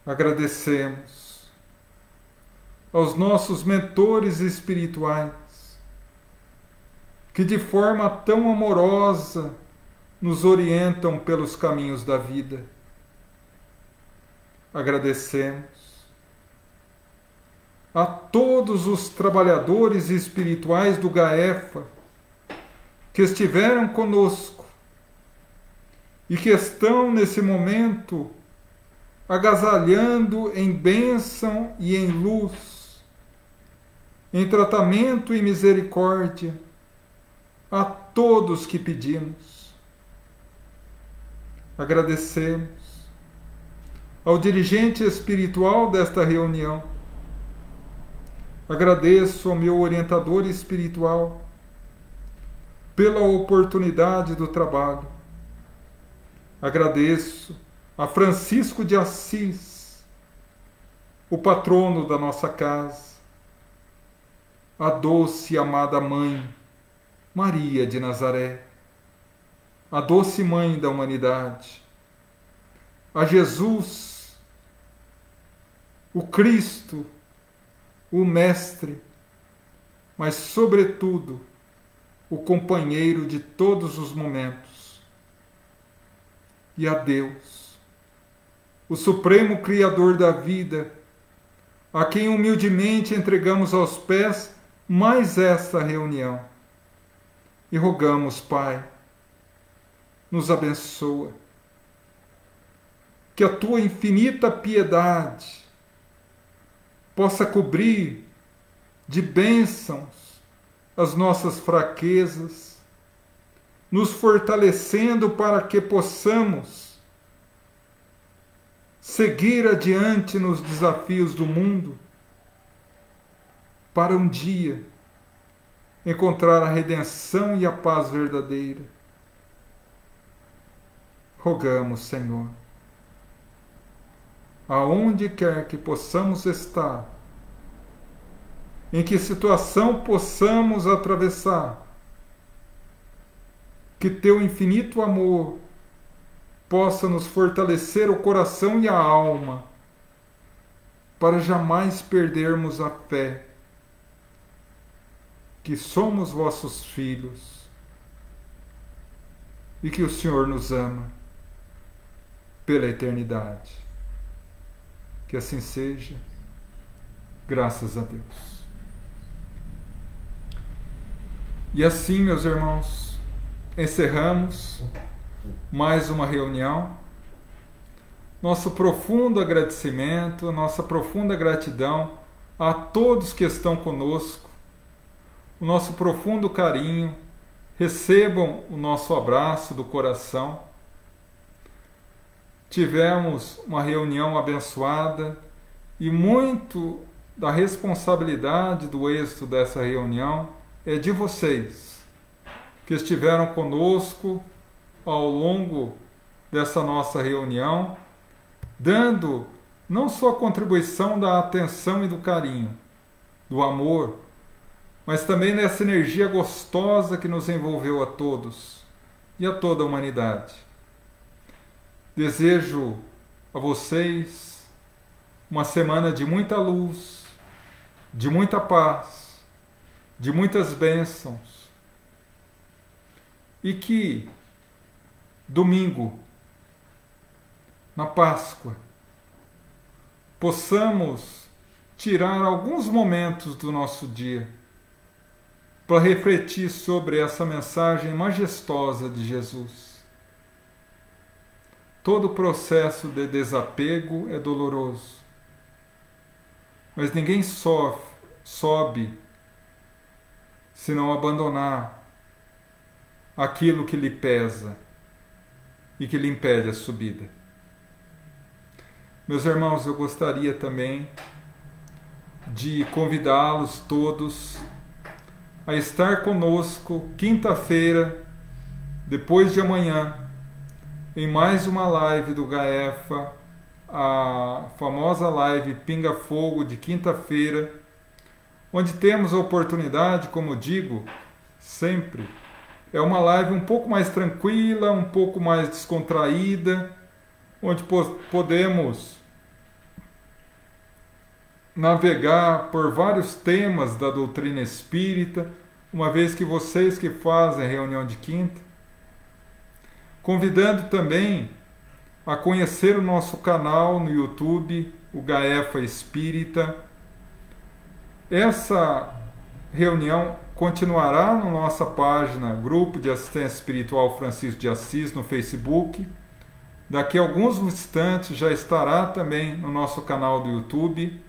Agradecemos aos nossos mentores espirituais, que de forma tão amorosa nos orientam pelos caminhos da vida. Agradecemos a todos os trabalhadores espirituais do GAEFA que estiveram conosco e que estão nesse momento agasalhando em bênção e em luz, em tratamento e misericórdia, a todos que pedimos. Agradecemos ao dirigente espiritual desta reunião. Agradeço ao meu orientador espiritual pela oportunidade do trabalho. Agradeço a Francisco de Assis, o patrono da nossa casa, a doce e amada Mãe Maria de Nazaré, a doce Mãe da humanidade, a Jesus, o Cristo, o Mestre, mas, sobretudo, o companheiro de todos os momentos, e a Deus, o Supremo Criador da vida, a quem humildemente entregamos aos pés mais esta reunião. E rogamos, Pai, nos abençoa. Que a tua infinita piedade possa cobrir de bênçãos as nossas fraquezas, nos fortalecendo para que possamos seguir adiante nos desafios do mundo, para um dia encontrar a redenção e a paz verdadeira. Rogamos, Senhor, aonde quer que possamos estar, em que situação possamos atravessar, que teu infinito amor possa nos fortalecer o coração e a alma, para jamais perdermos a fé, que somos vossos filhos e que o Senhor nos ama pela eternidade. Que assim seja, graças a Deus. E assim, meus irmãos, encerramos mais uma reunião. Nosso profundo agradecimento, nossa profunda gratidão a todos que estão conosco, o nosso profundo carinho, recebam o nosso abraço do coração. Tivemos uma reunião abençoada e muito da responsabilidade do êxito dessa reunião é de vocês, que estiveram conosco ao longo dessa nossa reunião, dando não só a contribuição da atenção e do carinho, do amor, mas também nessa energia gostosa que nos envolveu a todos e a toda a humanidade. Desejo a vocês uma semana de muita luz, de muita paz, de muitas bênçãos, e que domingo, na Páscoa, possamos tirar alguns momentos do nosso dia para refletir sobre essa mensagem majestosa de Jesus. Todo processo de desapego é doloroso, mas ninguém sobe se não abandonar aquilo que lhe pesa e que lhe impede a subida. Meus irmãos, eu gostaria também de convidá-los todos a estar conosco quinta-feira, depois de amanhã, em mais uma live do GAEFA, a famosa live Pinga Fogo de quinta-feira, onde temos a oportunidade, como digo sempre, é uma live um pouco mais tranquila, um pouco mais descontraída, onde podemos navegar por vários temas da doutrina espírita, uma vez que vocês que fazem a reunião de quinta, convidando também a conhecer o nosso canal no YouTube, o GAEFA Espírita. Essa reunião continuará na nossa página Grupo de Assistência Espiritual Francisco de Assis no Facebook. Daqui a alguns instantes já estará também no nosso canal do YouTube.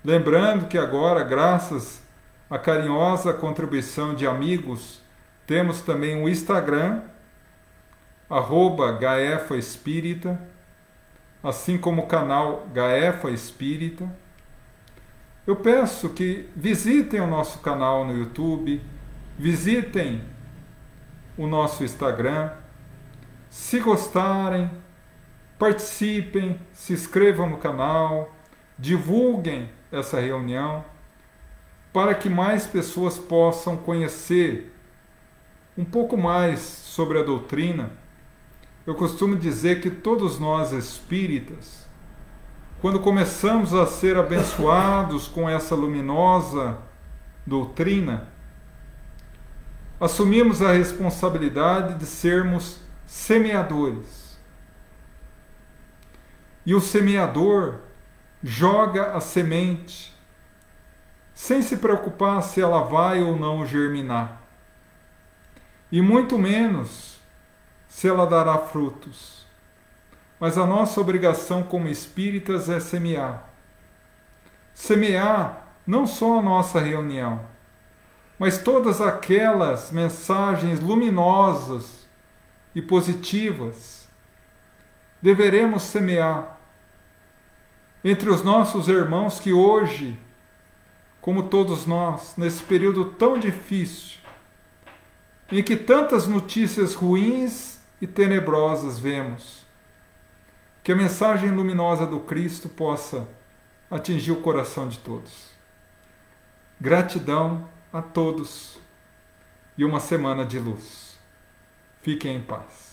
Lembrando que agora, graças à carinhosa contribuição de amigos, temos também o Instagram, @Gaefa Espírita, assim como o canal Gaefa Espírita. Eu peço que visitem o nosso canal no YouTube, visitem o nosso Instagram. Se gostarem, participem, se inscrevam no canal, divulguem essa reunião, para que mais pessoas possam conhecer um pouco mais sobre a doutrina. Eu costumo dizer que todos nós espíritas, quando começamos a ser abençoados com essa luminosa doutrina, assumimos a responsabilidade de sermos semeadores. E o semeador joga a semente, sem se preocupar se ela vai ou não germinar. E muito menos se ela dará frutos. Mas a nossa obrigação como espíritas é semear. Semear não só a nossa reunião, mas todas aquelas mensagens luminosas e positivas. Deveremos semear entre os nossos irmãos que hoje, como todos nós, nesse período tão difícil, em que tantas notícias ruins e tenebrosas vemos, que a mensagem luminosa do Cristo possa atingir o coração de todos. Gratidão a todos e uma semana de luz. Fiquem em paz.